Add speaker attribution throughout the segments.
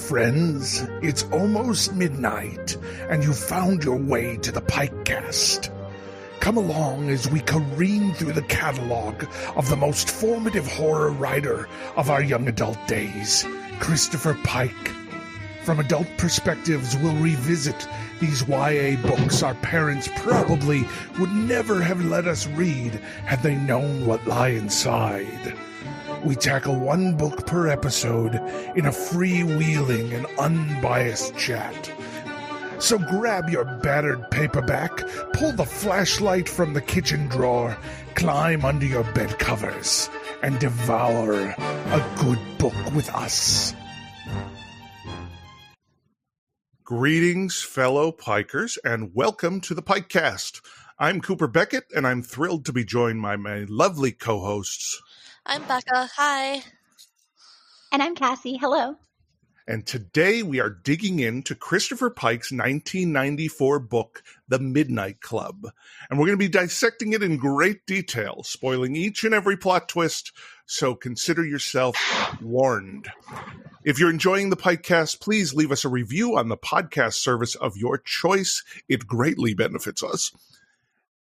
Speaker 1: friends. It's almost midnight, and you've found your way to the PikeCast. Come along as we careen through the catalog of the most formative horror writer of our young adult days, Christopher Pike. From adult perspectives, we'll revisit these YA books our parents probably would never have let us read had they known what lie inside. We tackle one book per episode in a freewheeling and unbiased chat. So grab your battered paperback, pull the flashlight from the kitchen drawer, climb under your bed covers, and devour a good book with us.
Speaker 2: Greetings, fellow Pikers, and welcome to the PikeCast. I'm Cooper Beckett, and I'm thrilled to be joined by my lovely co-hosts.
Speaker 3: I'm Becca. Hi.
Speaker 4: And I'm Cassie. Hello.
Speaker 2: And today we are digging into Christopher Pike's 1994 book, The Midnight Club. And we're going to be dissecting it in great detail, spoiling each and every plot twist, so consider yourself warned. If you're enjoying the PikeCast, please leave us a review on the podcast service of your choice. It greatly benefits us.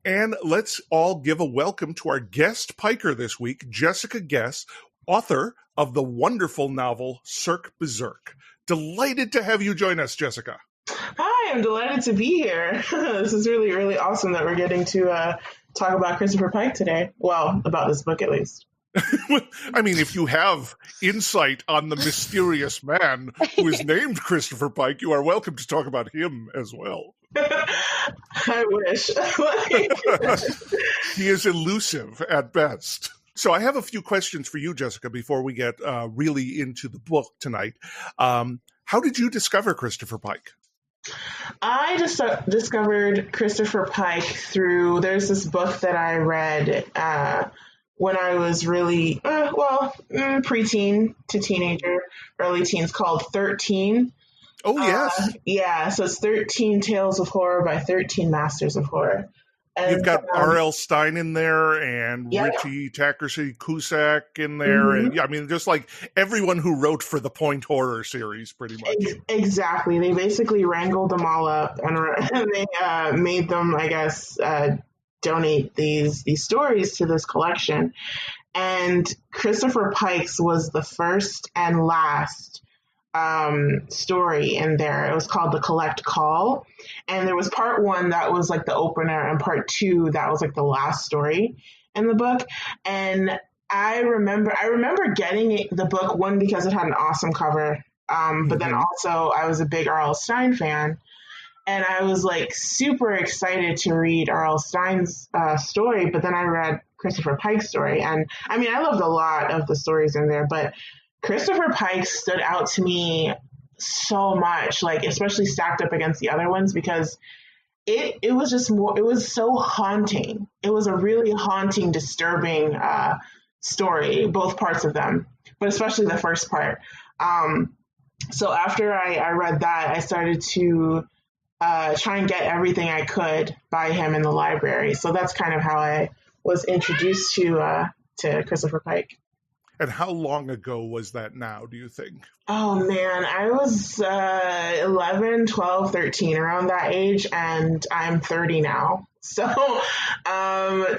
Speaker 2: And let's all give a welcome to our guest Piker this week, Jessica Guess, author of the wonderful novel Cirque Berserk. Delighted to have you join us, Jessica.
Speaker 5: Hi, I'm delighted to be here. This is really, really awesome that we're getting to talk about Christopher Pike today. Well, about this book at least.
Speaker 2: I mean, if you have insight on the mysterious man who is named Christopher Pike, you are welcome to talk about him as well.
Speaker 5: I wish.
Speaker 2: He is elusive at best. So I have a few questions for you, Jessica, before we get really into the book tonight. How did you discover Christopher Pike?
Speaker 5: I just discovered Christopher Pike through, there's this book that I read when I was really, preteen to teenager, early teens, called 13.
Speaker 2: Oh, yes.
Speaker 5: Yeah, so it's 13 Tales of Horror by 13 Masters of Horror. And
Speaker 2: you've got R.L. Stein in there and Richie Tackersy Cusack in there. Mm-hmm. And yeah, I mean, just like everyone who wrote for the Point Horror series, pretty much.
Speaker 5: Exactly. They basically wrangled them all up and they made them, I guess, donate these stories to this collection. And Christopher Pike's was the first and last story in there. It was called The Collect Call, and there was part one that was like the opener and part two that was like the last story in the book. And I remember getting the book, one, because it had an awesome cover, but then also I was a big R.L. Stein fan, and I was like super excited to read R.L. Stein's story, but then I read Christopher Pike's story, and I mean, I loved a lot of the stories in there, but Christopher Pike stood out to me so much, like especially stacked up against the other ones, because it was just more, it was so haunting. It was a really haunting, disturbing story, both parts of them, but especially the first part. So after I read that, I started to try and get everything I could by him in the library. So that's kind of how I was introduced to Christopher Pike.
Speaker 2: And how long ago was that now, do you think?
Speaker 5: Oh, man, I was 11, 12, 13, around that age, and I'm 30 now. So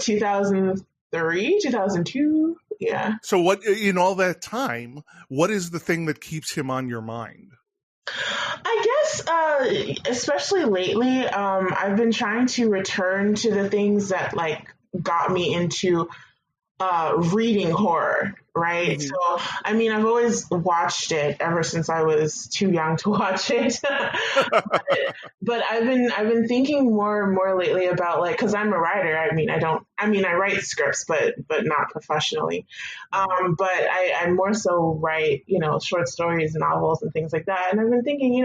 Speaker 5: 2003, 2002, yeah.
Speaker 2: So what, in all that time, what is the thing that keeps him on your mind?
Speaker 5: I guess, especially lately, I've been trying to return to the things that, like, got me into reading horror, right? Mm-hmm. So, I mean, I've always watched it ever since I was too young to watch it. but I've been thinking more and more lately about, like, because I'm a writer. I write scripts, but not professionally. But I more so write, short stories and novels and things like that. And I've been thinking,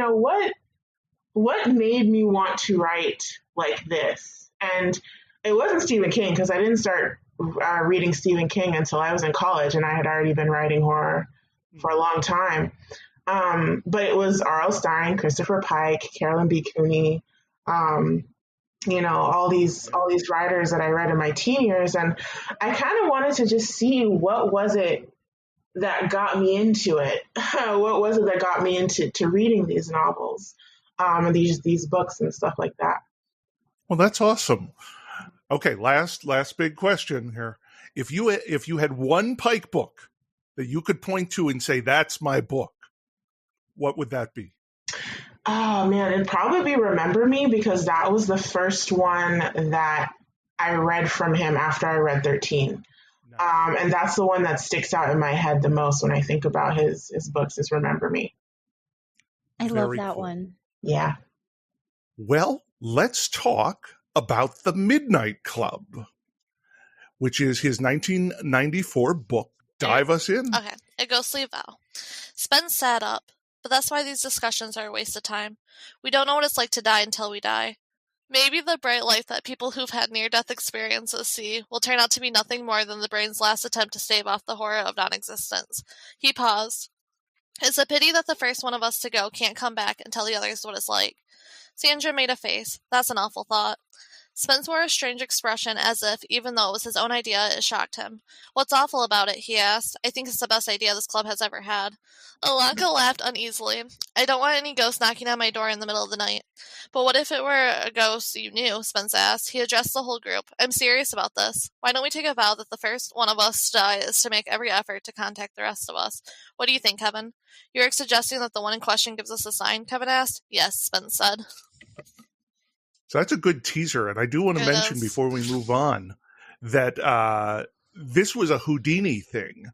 Speaker 5: what made me want to write like this? And it wasn't Stephen King, because I didn't start reading Stephen King until I was in college, and I had already been writing horror for a long time. But it was R.L. Stein, Christopher Pike, Carolyn B. Cooney, all these writers that I read in my teen years. And I kind of wanted to just see what was it that got me into it? What was it that got me into reading these novels, and these books and stuff like that?
Speaker 2: Well, that's awesome. Okay, last big question here. If you had one Pike book that you could point to and say, that's my book, what would that be?
Speaker 5: Oh man, it'd probably be Remember Me, because that was the first one that I read from him after I read 13.
Speaker 2: Nice.
Speaker 5: And that's the one that sticks out in my head the most when I think about his books, is Remember Me.
Speaker 4: I love
Speaker 2: Very
Speaker 4: that
Speaker 2: cool.
Speaker 4: one.
Speaker 5: Yeah.
Speaker 2: Well, let's talk about The Midnight Club, which is his 1994 book. Dive us in.
Speaker 3: Okay, A Ghostly Vow. Spence sat up, but that's why these discussions are a waste of time. We don't know what it's like to die until we die. Maybe the bright light that people who've had near-death experiences see will turn out to be nothing more than the brain's last attempt to stave off the horror of non-existence. He paused. It's a pity that the first one of us to go can't come back and tell the others what it's like. Sandra made a face. That's an awful thought. Spence wore a strange expression, as if, even though it was his own idea, it shocked him. What's awful about it, he asked. I think it's the best idea this club has ever had. Alanka laughed uneasily. I don't want any ghosts knocking on my door in the middle of the night. But what if it were a ghost you knew? Spence asked. He addressed the whole group. I'm serious about this. Why don't we take a vow that the first one of us to die is to make every effort to contact the rest of us? What do you think, Kevin? You're suggesting that the one in question gives us a sign? Kevin asked. Yes, Spence said.
Speaker 2: So that's a good teaser. And I do want to mention before we move on that this was a Houdini thing.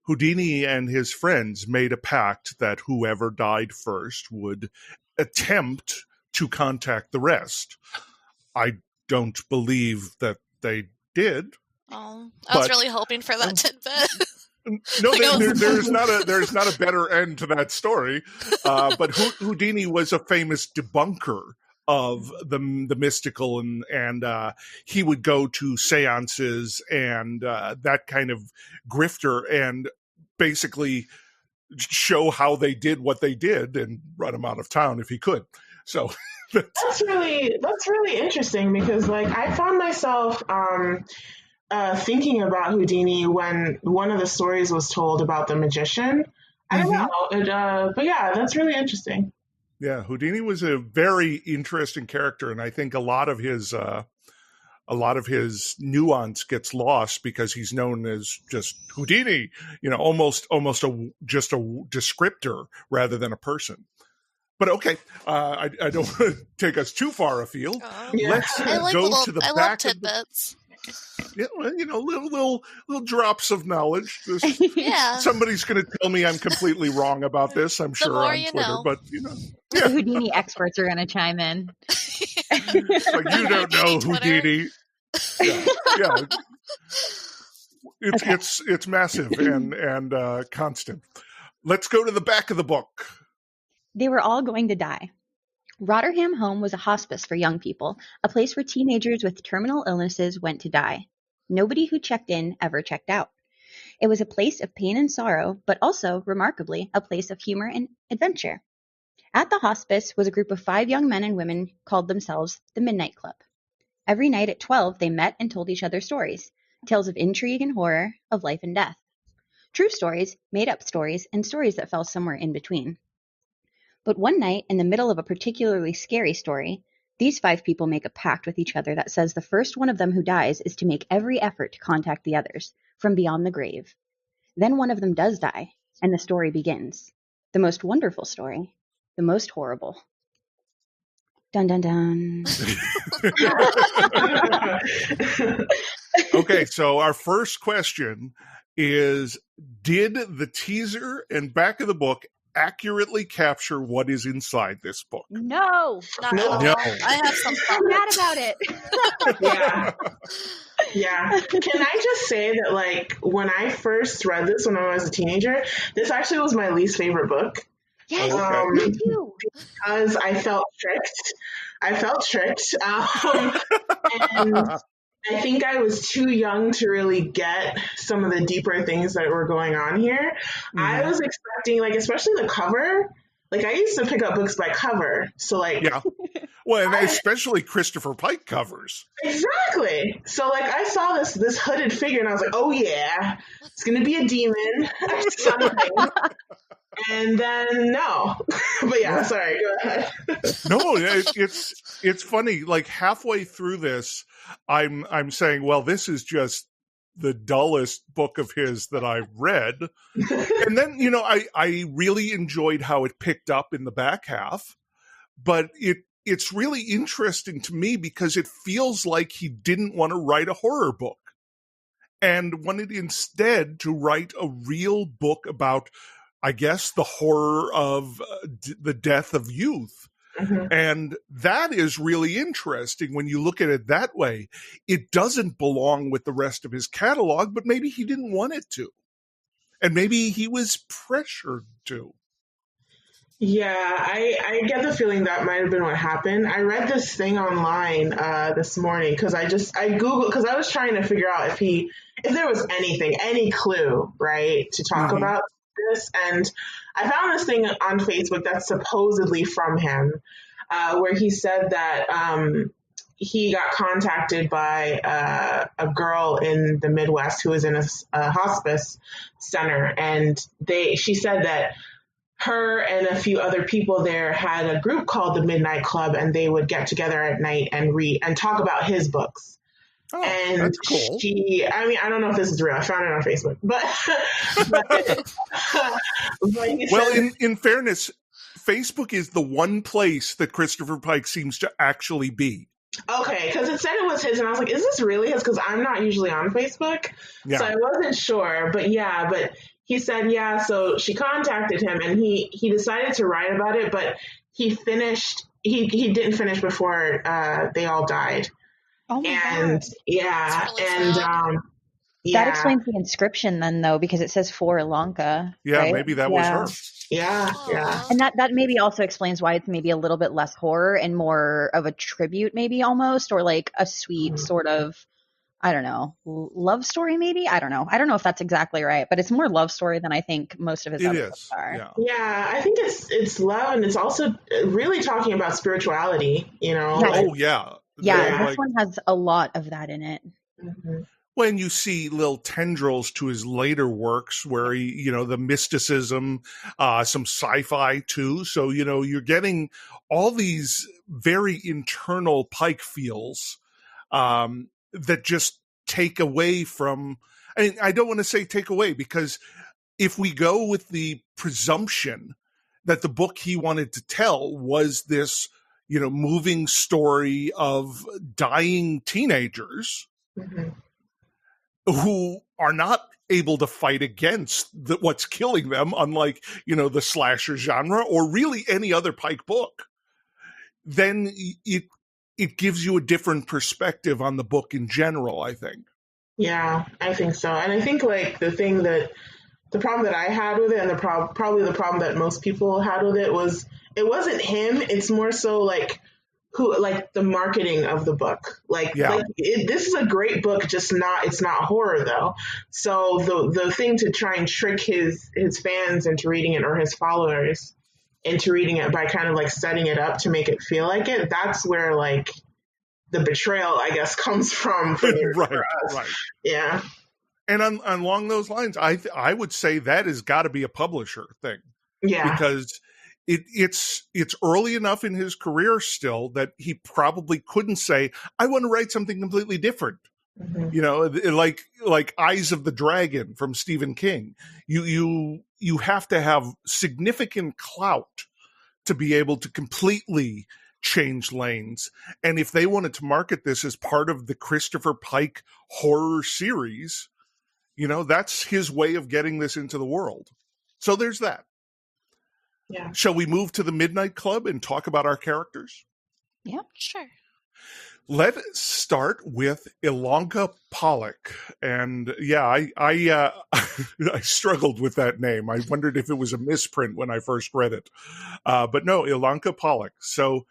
Speaker 2: Houdini and his friends made a pact that whoever died first would attempt to contact the rest. I don't believe that they did.
Speaker 3: Oh, I was really hoping for that tidbit.
Speaker 2: No, there's not a better end to that story. But Houdini was a famous debunker of the mystical, and he would go to seances and that kind of grifter and basically show how they did what they did and run them out of town if he could. So that's
Speaker 5: really interesting, because like I found myself thinking about Houdini when one of the stories was told about the magician. I don't know, but yeah, that's really interesting.
Speaker 2: Yeah, Houdini was a very interesting character, and I think a lot of his nuance gets lost because he's known as just Houdini, almost just a descriptor rather than a person. But okay, I don't want to take us too far afield. Let's go to the back tidbits. Yeah, little drop of knowledge.
Speaker 3: Yeah.
Speaker 2: Somebody's going to tell me I'm completely wrong about this, I'm sure, on Twitter. But,
Speaker 4: The Houdini experts are going to chime in.
Speaker 2: Like, you don't know Houdini. Yeah. It's massive and constant. Let's go to the back of the book.
Speaker 4: They were all going to die. Rotterham Home was a hospice for young people, a place where teenagers with terminal illnesses went to die. Nobody who checked in ever checked out. It was a place of pain and sorrow, but also, remarkably, a place of humor and adventure. At the hospice was a group of 5 young men and women called themselves the Midnight Club. Every night at 12, they met and told each other stories, tales of intrigue and horror, of life and death. True stories, made-up stories, and stories that fell somewhere in between. But one night, in the middle of a particularly scary story, these 5 people make a pact with each other that says the first one of them who dies is to make every effort to contact the others, from beyond the grave. Then one of them does die, and the story begins. The most wonderful story. The most horrible. Dun dun dun.
Speaker 2: Okay, so our first question is, did the teaser and back of the book accurately capture what is inside this book?
Speaker 4: No.
Speaker 3: No. I have some
Speaker 4: I'm mad about it.
Speaker 5: Yeah. Can I just say that, like, when I first read this when I was a teenager, this actually was my least favorite book.
Speaker 4: Yes, me too.
Speaker 5: Because I felt tricked. And I think I was too young to really get some of the deeper things that were going on here. I was expecting, like, especially the cover. Like, I used to pick up books by cover. So, like,
Speaker 2: Well, and especially Christopher Pike covers.
Speaker 5: Exactly. So like I saw this hooded figure and I was like, oh yeah, it's gonna be a demon or something. And then no. But yeah, sorry, go ahead.
Speaker 2: No, it's funny. Like halfway through this, I'm saying, well, this is just the dullest book of his that I've read. And then, I really enjoyed how it picked up in the back half, but it's really interesting to me because it feels like he didn't want to write a horror book and wanted instead to write a real book about, I guess, the horror of the death of youth.
Speaker 5: Mm-hmm.
Speaker 2: And that is really interesting when you look at it that way. It doesn't belong with the rest of his catalog, but maybe he didn't want it to. And maybe he was pressured to.
Speaker 5: Yeah, I get the feeling that might have been what happened. I read this thing online this morning because I Googled, because I was trying to figure out if there was any clue, right, to talk about this. And I found this thing on Facebook that's supposedly from him, where he said that he got contacted by a girl in the Midwest who was in a hospice center, and she said that her and a few other people there had a group called the Midnight Club, and they would get together at night and read and talk about his books.
Speaker 2: Oh,
Speaker 5: and
Speaker 2: that's cool.
Speaker 5: I don't know if this is real. I found it on Facebook, but
Speaker 2: well, in fairness, Facebook is the one place that Christopher Pike seems to actually be.
Speaker 5: Okay, because it said it was his, and I was like, is this really his? Because I'm not usually on Facebook, so I wasn't sure. But he said, so she contacted him, and he decided to write about it, but he didn't finish before they all died.
Speaker 4: Oh my
Speaker 5: God. Yeah,
Speaker 3: really
Speaker 4: that explains the inscription then, though, because it says for Ilanka.
Speaker 2: Yeah,
Speaker 4: right?
Speaker 2: maybe that was her.
Speaker 5: Yeah.
Speaker 4: And that maybe also explains why it's maybe a little bit less horror and more of a tribute, maybe almost, or like a sweet sort of, I don't know, love story maybe? I don't know. I don't know if that's exactly right, but it's more love story than I think most of his other books are.
Speaker 5: Yeah, I think it's love, and it's also really talking about spirituality,
Speaker 2: Oh, yeah.
Speaker 4: Yeah, this one has a lot of that in it.
Speaker 5: Mm-hmm.
Speaker 2: When you see little tendrils to his later works where he, the mysticism, some sci-fi too. So, you're getting all these very internal Pike feels that just take away from, I don't want to say take away, because if we go with the presumption that the book he wanted to tell was this, moving story of dying teenagers, who are not able to fight against what's killing them, unlike, the slasher genre or really any other Pike book, then it gives you a different perspective on the book in general, I think.
Speaker 5: Yeah, I think so. And I think like the problem that I had with it, and probably the problem that most people had with it wasn't him. It's more so like the marketing of the book. This is a great book, just it's not horror though. So the thing to try and trick his fans into reading it, or his followers into reading it, by kind of like setting it up to make it feel like it, that's where like the betrayal, I guess, comes from for us.
Speaker 2: Right.
Speaker 5: Yeah.
Speaker 2: And along those lines, I would say that has got to be a publisher thing.
Speaker 5: Yeah.
Speaker 2: Because it's early enough in his career still that he probably couldn't say, I want to write something completely different.
Speaker 5: Mm-hmm.
Speaker 2: Like Eyes of the Dragon from Stephen King. You have to have significant clout to be able to completely change lanes. And if they wanted to market this as part of the Christopher Pike horror series, that's his way of getting this into the world. So there's that.
Speaker 5: Yeah.
Speaker 2: Shall we move to the Midnight Club and talk about our characters?
Speaker 4: Yeah,
Speaker 3: sure.
Speaker 2: Let's start with Ilanka Pollock. And I I struggled with that name. I wondered if it was a misprint when I first read it. But no, Ilanka Pollock. So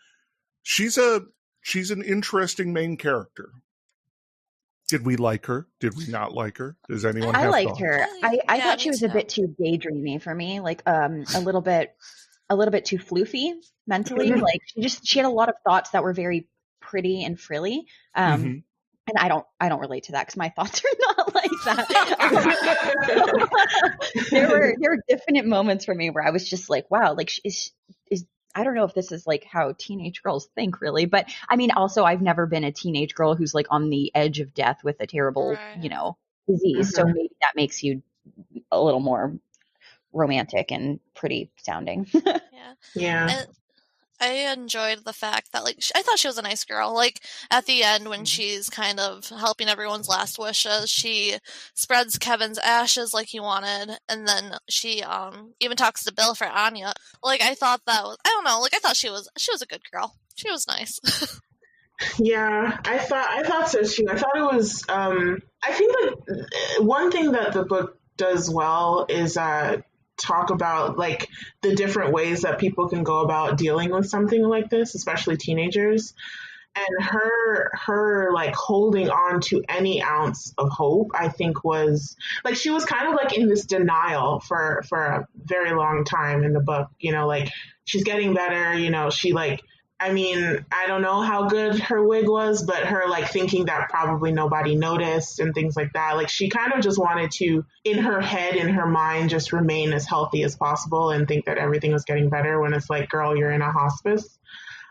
Speaker 2: she's an interesting main character. Did we like her? Did we not like her? Does anyone have
Speaker 4: liked
Speaker 2: thoughts?
Speaker 4: her. I thought she was a bit too daydreamy for me, like a little bit a little bit too floofy mentally. Like she had a lot of thoughts that were very pretty and frilly. And I don't relate to that because my thoughts are not like that. There were definite moments for me where I was just like, wow, like is I don't know if this is like how teenage girls think really, but I mean, also I've never been a teenage girl who's like on the edge of death with a terrible, disease. So maybe that makes you a little more romantic and pretty sounding.
Speaker 5: Yeah.
Speaker 3: And I enjoyed the fact that, like, I thought she was a nice girl. Like, at the end, when she's kind of helping everyone's last wishes, she spreads Kevin's ashes like he wanted, and then she even talks to Bill for Anya. Like, I thought that was, I don't know, like, I thought she was a good girl. She was nice.
Speaker 5: Yeah, I thought so too. I thought it was, I think like one thing that the book does well is talk about like the different ways that people can go about dealing with something like this, especially teenagers. And her like holding on to any ounce of hope, I think was like, she was kind of like in this denial for a very long time in the book, like she's getting better, she like, I mean, I don't know how good her wig was, but her like thinking that probably nobody noticed and things like that. Like she kind of just wanted to, in her head, in her mind, just remain as healthy as possible and think that everything was getting better when it's like, girl, you're in a hospice.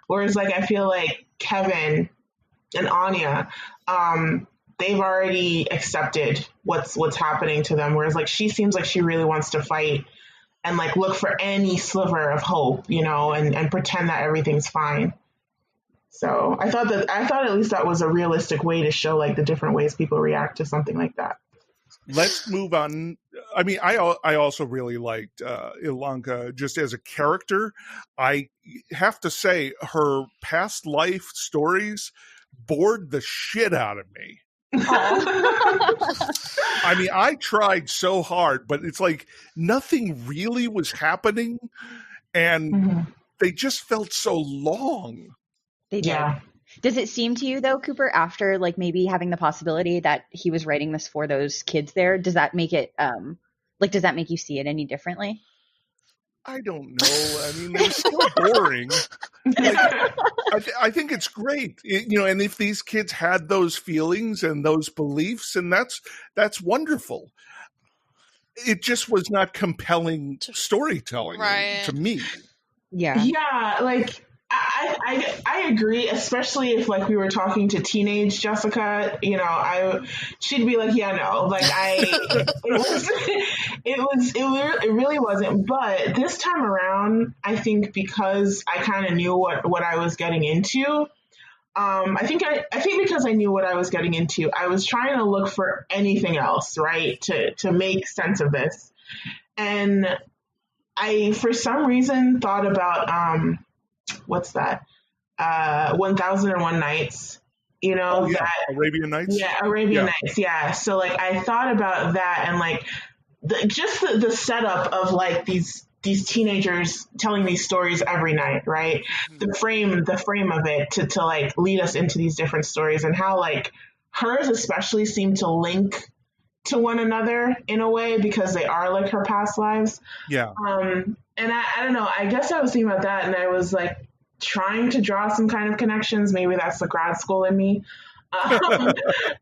Speaker 5: Whereas like, I feel like Kevin and Anya, they've already accepted what's happening to them. Whereas like, she seems like she really wants to fight and like look for any sliver of hope, and pretend that everything's fine. So I thought at least that was a realistic way to show like the different ways people react to something like that.
Speaker 2: Let's move on. I mean, I also really liked Ilanka just as a character. I have to say her past life stories bored the shit out of me. I mean, I tried so hard, but it's like nothing really was happening, and they just felt so long.
Speaker 4: They did. Yeah. Does it seem to you though, Cooper, after like maybe having the possibility that he was writing this for those kids there, does that make it does that make you see it any differently?
Speaker 2: I don't know. I mean, they're still boring. Like, I think it's great, and if these kids had those feelings and those beliefs, and that's wonderful. It just was not compelling storytelling to me.
Speaker 5: Yeah. Yeah, like I agree, especially if like we were talking to teenage Jessica, she'd be like, yeah, no, like it really wasn't. But this time around, I think because I kind of knew what I was getting into, I think because I knew what I was getting into, I was trying to look for anything else, right, to make sense of this. And I, for some reason, thought about, what's that? 1001 Nights, that
Speaker 2: Arabian Nights.
Speaker 5: Yeah, Arabian Nights. Yeah. So like, I thought about that and like the setup of like these teenagers telling these stories every night, right? The frame of it to like lead us into these different stories, and how like hers especially seem to link to one another in a way because they are like her past lives.
Speaker 2: Yeah.
Speaker 5: And I don't know, I guess I was thinking about that and I was like trying to draw some kind of connections. Maybe that's the grad school in me.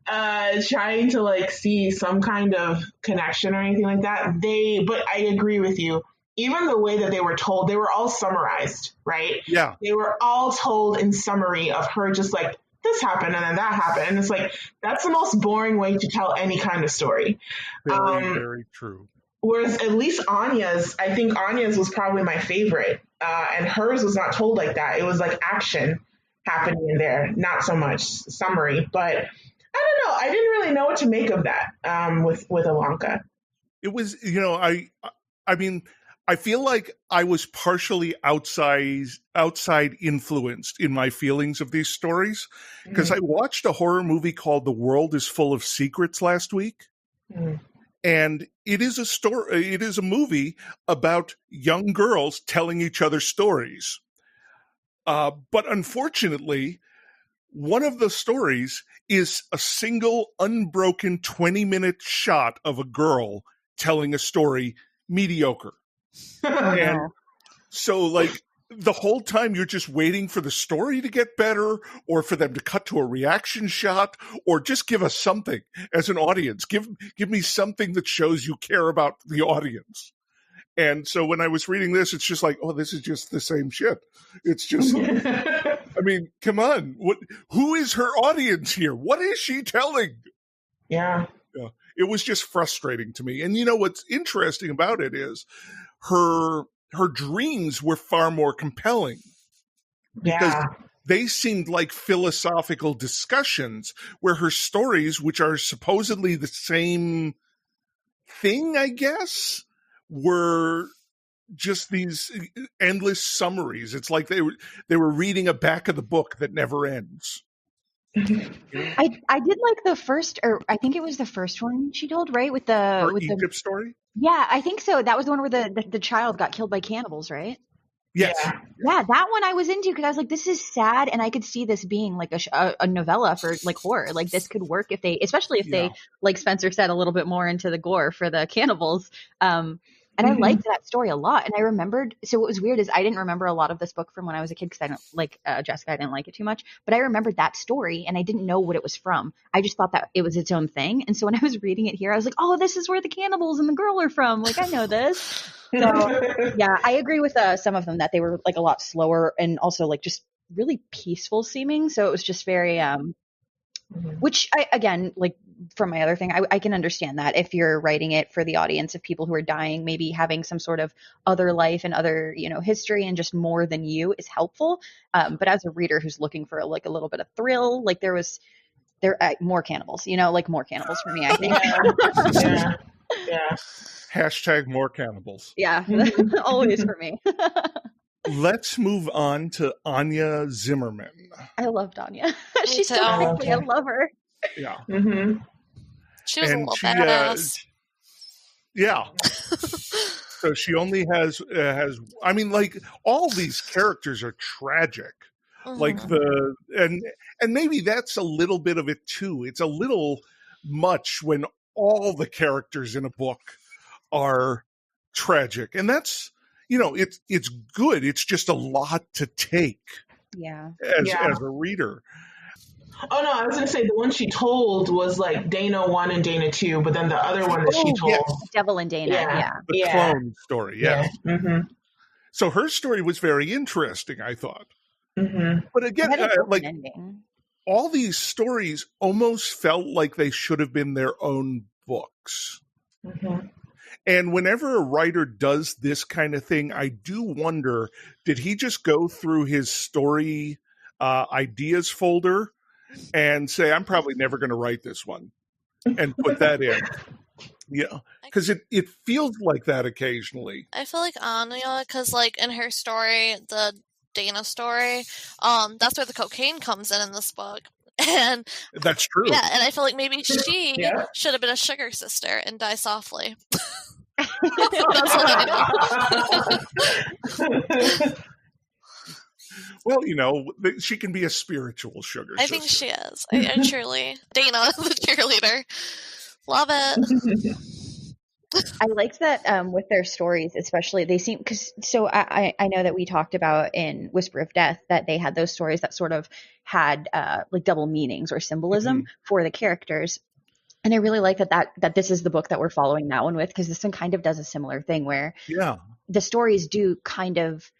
Speaker 5: Trying to like see some kind of connection or anything like that. But I agree with you. Even the way that they were told, they were all summarized, right?
Speaker 2: Yeah.
Speaker 5: They were all told in summary of her just like, this happened and then that happened. And it's like, that's the most boring way to tell any kind of story.
Speaker 2: Very, very true.
Speaker 5: Whereas at least I think Anya's was probably my favorite. And hers was not told like that. It was like action happening in there, not so much summary. But I don't know. I didn't really know what to make of that with Ilanka.
Speaker 2: It was, I mean, I feel like I was partially outside influenced in my feelings of these stories because I watched a horror movie called The World is Full of Secrets last week. And it is a movie about young girls telling each other stories. But unfortunately, one of the stories is a single unbroken 20-minute shot of a girl telling a story, mediocre. And So, like, the whole time you're just waiting for the story to get better or for them to cut to a reaction shot or just give us something as an audience. Give me something that shows you care about the audience. And so when I was reading this, it's just like, oh, this is just the same shit. It's just, I mean, come on. Who is her audience here? What is she telling?
Speaker 5: Yeah.
Speaker 2: It was just frustrating to me. And you know what's interesting about it is her dreams were far more compelling. Because they seemed like philosophical discussions where her stories, which are supposedly the same thing, I guess, were just these endless summaries. It's like they were reading a back of the book that never ends.
Speaker 4: I did like the first, or I think it was the first one she told, right? With the
Speaker 2: Egypt story?
Speaker 4: Yeah, I think so. That was the one where the child got killed by cannibals, right?
Speaker 2: Yes.
Speaker 4: Yeah, that one I was into because I was like, this is sad, and I could see this being like a novella for like horror. Like this could work if they, especially if they, like Spencer said, a little bit more into the gore for the cannibals. And I liked that story a lot. And I remembered, so what was weird is I didn't remember a lot of this book from when I was a kid because I don't like Jessica. I didn't like it too much, but I remembered that story and I didn't know what it was from. I just thought that it was its own thing. And so when I was reading it here, I was like, oh, this is where the cannibals and the girl are from. Like, I know this. So yeah, I agree with some of them that they were like a lot slower and also like just really peaceful seeming. So it was just very, which I, again, like from my other thing, I can understand that if you're writing it for the audience of people who are dying, maybe having some sort of other life and other, history and just more than you is helpful. But as a reader who's looking for like a little bit of thrill, like there more cannibals, like more cannibals for me, I think.
Speaker 5: Yeah.
Speaker 2: Hashtag more cannibals.
Speaker 4: Yeah, always for me.
Speaker 2: Let's move on to Anya Zimmerman.
Speaker 4: I loved Anya. She's so pretty. I love her.
Speaker 2: Yeah.
Speaker 5: Mm-hmm.
Speaker 3: She was a little badass.
Speaker 2: Yeah. So she only has. I mean, like all these characters are tragic. Like and maybe that's a little bit of it too. It's a little much when all the characters in a book are tragic, and that's. It's good. It's just a lot to take.
Speaker 4: Yeah.
Speaker 2: As a reader.
Speaker 5: Oh no, I was going to say the one she told was like Dana 1 and Dana 2, but then the other one that she told,
Speaker 4: Devil and Dana.
Speaker 2: The clone story. Yes.
Speaker 5: Yeah. Mm-hmm.
Speaker 2: So her story was very interesting, I thought.
Speaker 5: Mm-hmm.
Speaker 2: But again, all these stories almost felt like they should have been their own books.
Speaker 5: Mm-hmm.
Speaker 2: And whenever a writer does this kind of thing, I do wonder, did he just go through his story ideas folder and say, I'm probably never going to write this one and put that in? Yeah, because it feels like that occasionally.
Speaker 3: I feel like Anya, because like in her story, the Dana story, that's where the cocaine comes in this book. And
Speaker 2: that's true.
Speaker 3: Yeah, and I feel like maybe she should have been a sugar sister and die softly. That's what I know.
Speaker 2: Well, she can be a spiritual sugar sister.
Speaker 3: I think she is. I truly. Dana, the cheerleader. Love it.
Speaker 4: I liked that with their stories, especially they seem I know that we talked about in Whisper of Death that they had those stories that sort of had like double meanings or symbolism for the characters. And I really like that this is the book that we're following that one with, because this one kind of does a similar thing where the stories do kind of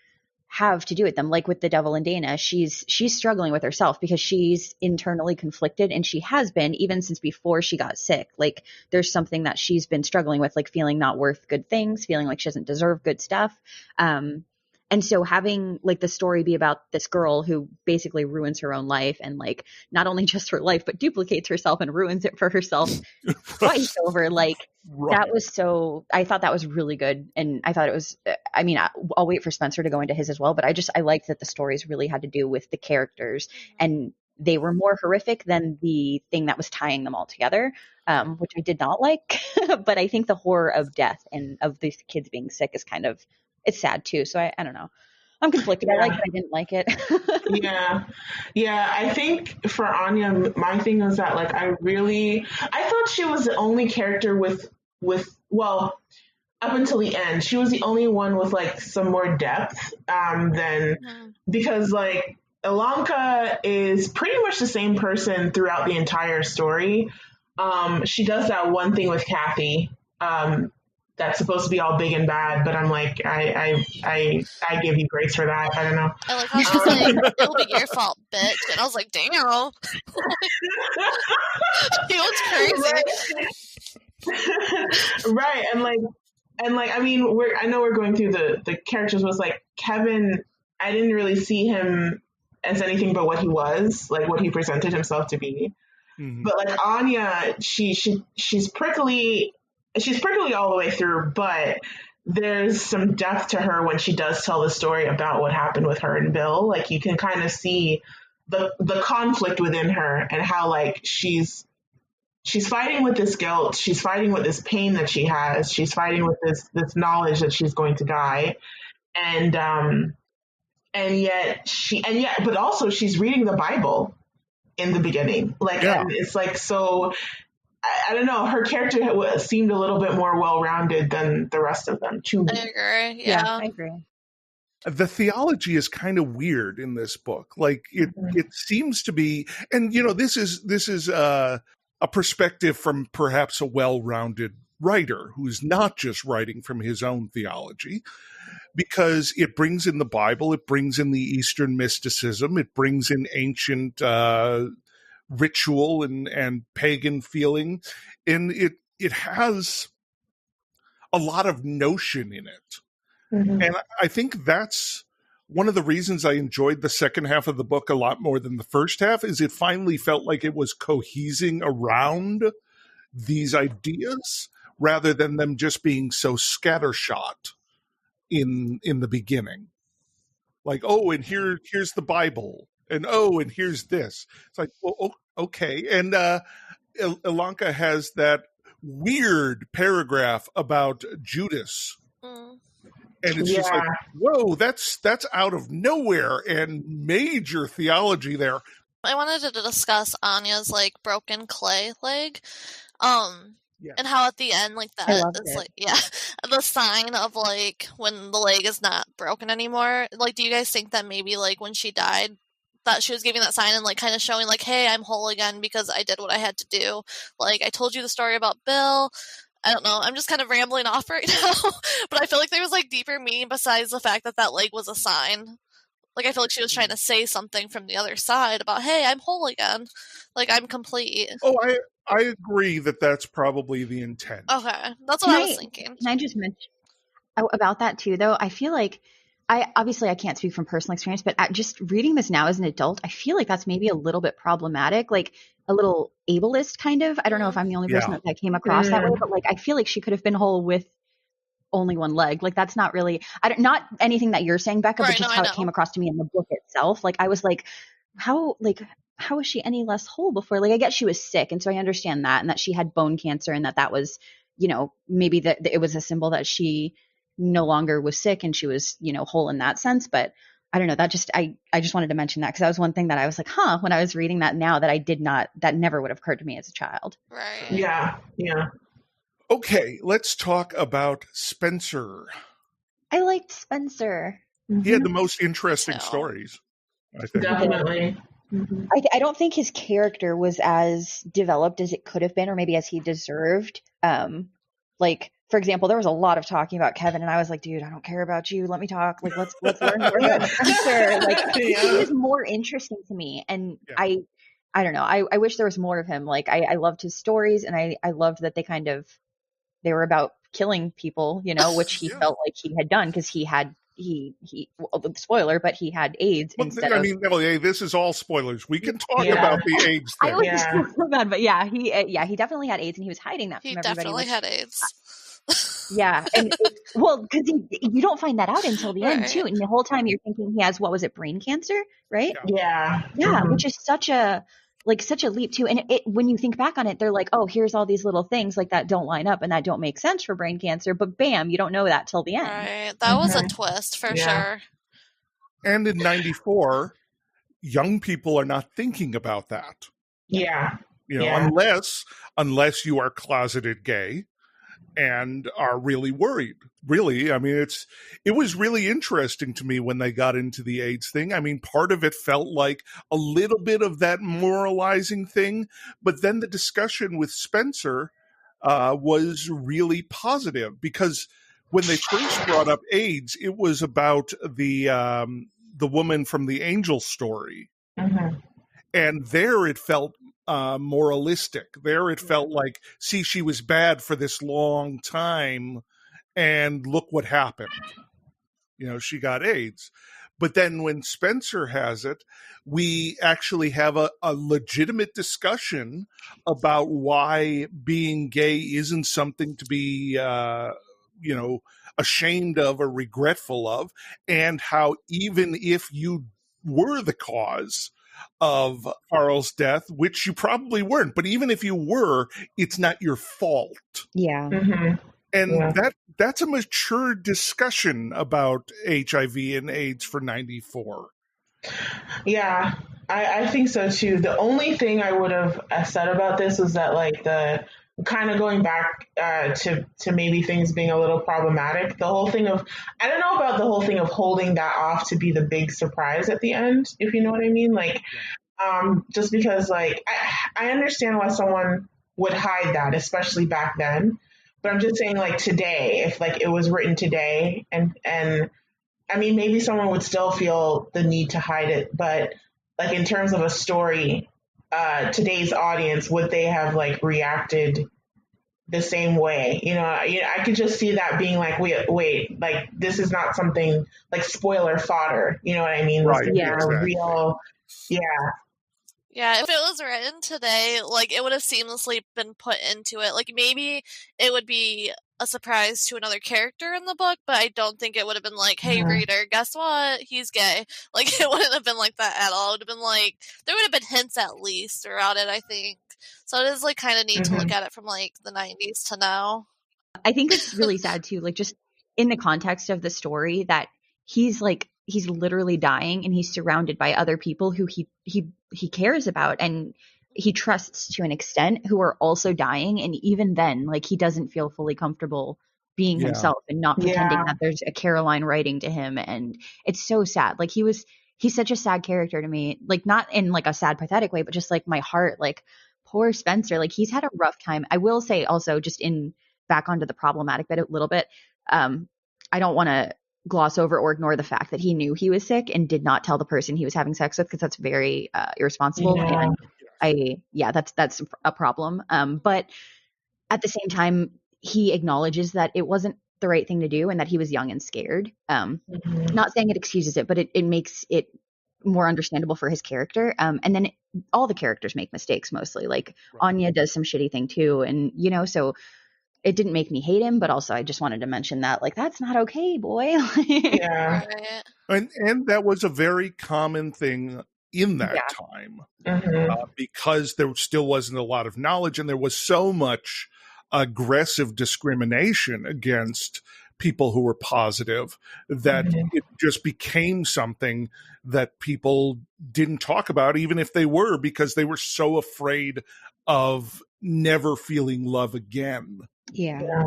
Speaker 4: have to do with them. Like with the Devil and Dana, she's struggling with herself because she's internally conflicted, and she has been even since before she got sick. Like there's something that she's been struggling with, like feeling not worth good things, feeling like she doesn't deserve good stuff. And so having like the story be about this girl who basically ruins her own life, and like not only just her life, but duplicates herself and ruins it for herself twice over. Like that was I thought that was really good. And I thought it was, I mean, I'll wait for Spencer to go into his as well, but I liked that the stories really had to do with the characters, and they were more horrific than the thing that was tying them all together, which I did not like. But I think the horror of death and of these kids being sick is kind of, it's sad too. So I don't know. I'm conflicted. I liked it. I didn't like it.
Speaker 5: Yeah. I think for Anya, my thing was that like I thought she was the only character with up until the end, she was the only one with like some more depth than because like Ilanka is pretty much the same person throughout the entire story. She does that one thing with Kathy that's supposed to be all big and bad, but I'm like, I give you grace for that. I don't know.
Speaker 3: I like how she's like, it'll be your fault, bitch. And I was like, damn. She was crazy.
Speaker 5: Right. And like, I mean, I know we're going through the characters, was like Kevin, I didn't really see him as anything but what he was, like what he presented himself to be. Mm-hmm. But like Anya, she's prickly all the way through, but there's some depth to her when she does tell the story about what happened with her and Bill. Like you can kind of see the conflict within her and how like she's fighting with this guilt, she's fighting with this pain that she has, she's fighting with this knowledge that she's going to die, and yet but also she's reading the Bible in the beginning, like it's like, so I don't know, her character seemed a little bit more well-rounded than the rest of them to me.
Speaker 3: I agree. Yeah,
Speaker 4: I agree.
Speaker 2: The theology is kind of weird in this book. Like it seems to be, and you know, this is a perspective from perhaps a well-rounded writer who's not just writing from his own theology, because it brings in the Bible, it brings in the Eastern mysticism, it brings in ancient ritual and pagan feeling, and it has a lot of notion in it. Mm-hmm. And I think that's one of the reasons I enjoyed the second half of the book a lot more than the first half, is it finally felt like it was cohesing around these ideas rather than them just being so scattershot in the beginning. Like, oh, and here's the Bible, and oh, and here's this. It's like, well, okay. And Ilanka has that weird paragraph about Judas. And it's just like, whoa, that's out of nowhere, and major theology there.
Speaker 3: I wanted to discuss Anya's like broken clay leg. And how at the end, like that is like, the sign of like when the leg is not broken anymore. Like, do you guys think that maybe like when she died, that she was giving that sign and like kind of showing like, hey, I'm whole again because I did what I had to do. Like, I told you the story about Bill. I don't know. I'm just kind of rambling off right now, but I feel like there was like deeper meaning besides the fact that that leg was a sign. Like, I feel like she was trying to say something from the other side about, hey, I'm whole again. Like, I'm complete.
Speaker 2: Oh, I agree that that's probably the intent.
Speaker 3: Okay. That's what I was thinking.
Speaker 4: Can I just mention about that too, though? I feel like I can't speak from personal experience, but just reading this now as an adult, I feel like that's maybe a little bit problematic, like a little ableist kind of. I don't know if I'm the only person that came across that way, but like, I feel like she could have been whole with only one leg. Like, that's not really, not anything that you're saying, Becca, but just how it came across to me in the book itself. Like, I was like, how was she any less whole before? Like, I guess she was sick, and so I understand that, and that she had bone cancer, and that was, you know, maybe that it was a symbol that she no longer was sick and she was, you know, whole in that sense. But I don't know, that just, I just wanted to mention that because that was one thing that I was like, when I was reading that now, that never would have occurred to me as a child.
Speaker 3: Right.
Speaker 5: Yeah.
Speaker 2: Okay, let's talk about Spencer.
Speaker 4: I liked Spencer.
Speaker 2: He had the most interesting stories, I think.
Speaker 5: Definitely.
Speaker 4: Mm-hmm. I don't think his character was as developed as it could have been, or maybe as he deserved. Like, for example, there was a lot of talking about Kevin, and I was like, dude, I don't care about you. Let me talk. Like, let's learn more about Spencer. Like, he was more interesting to me. And I don't know. I wish there was more of him. Like, I loved his stories, and I loved that they were about killing people, you know, which he felt like he had done because he had, spoiler, but he had AIDS instead of.
Speaker 2: Emily, this is all spoilers. We can talk about the AIDS thing.
Speaker 4: I was so bad, but he definitely had AIDS, and he was hiding that from everybody.
Speaker 3: He definitely had AIDS.
Speaker 4: Yeah, and because you don't find that out until the end too, and the whole time you're thinking he has, what was it, brain cancer, right?
Speaker 5: Yeah,
Speaker 4: which is such a leap too. And it when you think back on it, they're like, oh, here's all these little things like that don't line up and that don't make sense for brain cancer, but bam, you don't know that till the end.
Speaker 3: Right, that was a twist for sure.
Speaker 2: And in 94, young people are not thinking about that.
Speaker 5: Yeah,
Speaker 2: unless you are closeted gay. and are really worried. Really, I mean, it was really interesting to me when they got into the AIDS thing. I mean, part of it felt like a little bit of that moralizing thing, but then the discussion with Spencer was really positive, because when they first brought up AIDS, it was about the woman from the Angel story, and there it felt moralistic. There it felt like, see, she was bad for this long time, and look what happened. You know, she got AIDS. But then when Spencer has it, we actually have a legitimate discussion about why being gay isn't something to be, ashamed of or regretful of, and how even if you were the cause of Carl's death, which you probably weren't, but even if you were, it's not your fault.
Speaker 4: Yeah.
Speaker 2: And that's a mature discussion about HIV and AIDS for 94.
Speaker 5: Yeah, I think so too. The only thing I would have said about this was that, like, the kind of going back to maybe things being a little problematic. The whole thing of, I don't know about the whole thing of holding that off to be the big surprise at the end, if you know what I mean. Like, just because, like, I understand why someone would hide that, especially back then. But I'm just saying, like, today, if like it was written today, and I mean, maybe someone would still feel the need to hide it, but like in terms of a story, today's audience, would they have like reacted the same way? You know, I could just see that being like, wait, like this is not something like spoiler fodder. You know what I mean?
Speaker 2: Right.
Speaker 5: Yeah.
Speaker 2: Exactly.
Speaker 5: Real. Yeah.
Speaker 3: Yeah, if it was written today, like, it would have seamlessly been put into it. Like, maybe it would be a surprise to another character in the book, but I don't think it would have been like, hey, reader, guess what? He's gay. Like, it wouldn't have been like that at all. It would have been like, there would have been hints at least throughout it, I think. So it is, like, kind of neat to look at it from, like, the 90s to now.
Speaker 4: I think it's really sad too, like just in the context of the story, that he's literally dying and he's surrounded by other people who he cares about and he trusts to an extent, who are also dying. And even then, like, he doesn't feel fully comfortable being himself and not pretending that there's a Caroline writing to him. And it's so sad. Like, he's such a sad character to me, like not in like a sad, pathetic way, but just like my heart, like poor Spencer, like he's had a rough time. I will say also, just in back onto the problematic bit a little bit, I don't want to gloss over or ignore the fact that he knew he was sick and did not tell the person he was having sex with, because that's very irresponsible. And that's a problem. But at the same time, he acknowledges that it wasn't the right thing to do and that he was young and scared. Not saying it excuses it, but it makes it more understandable for his character. And then all the characters make mistakes mostly. Like Anya does some shitty thing too. And, you know, so it didn't make me hate him, but also I just wanted to mention that, like, that's not okay, boy.
Speaker 5: Yeah.
Speaker 2: And that was a very common thing in that time, because there still wasn't a lot of knowledge, and there was so much aggressive discrimination against people who were positive that it just became something that people didn't talk about, even if they were, because they were so afraid of never feeling love again.
Speaker 4: Yeah.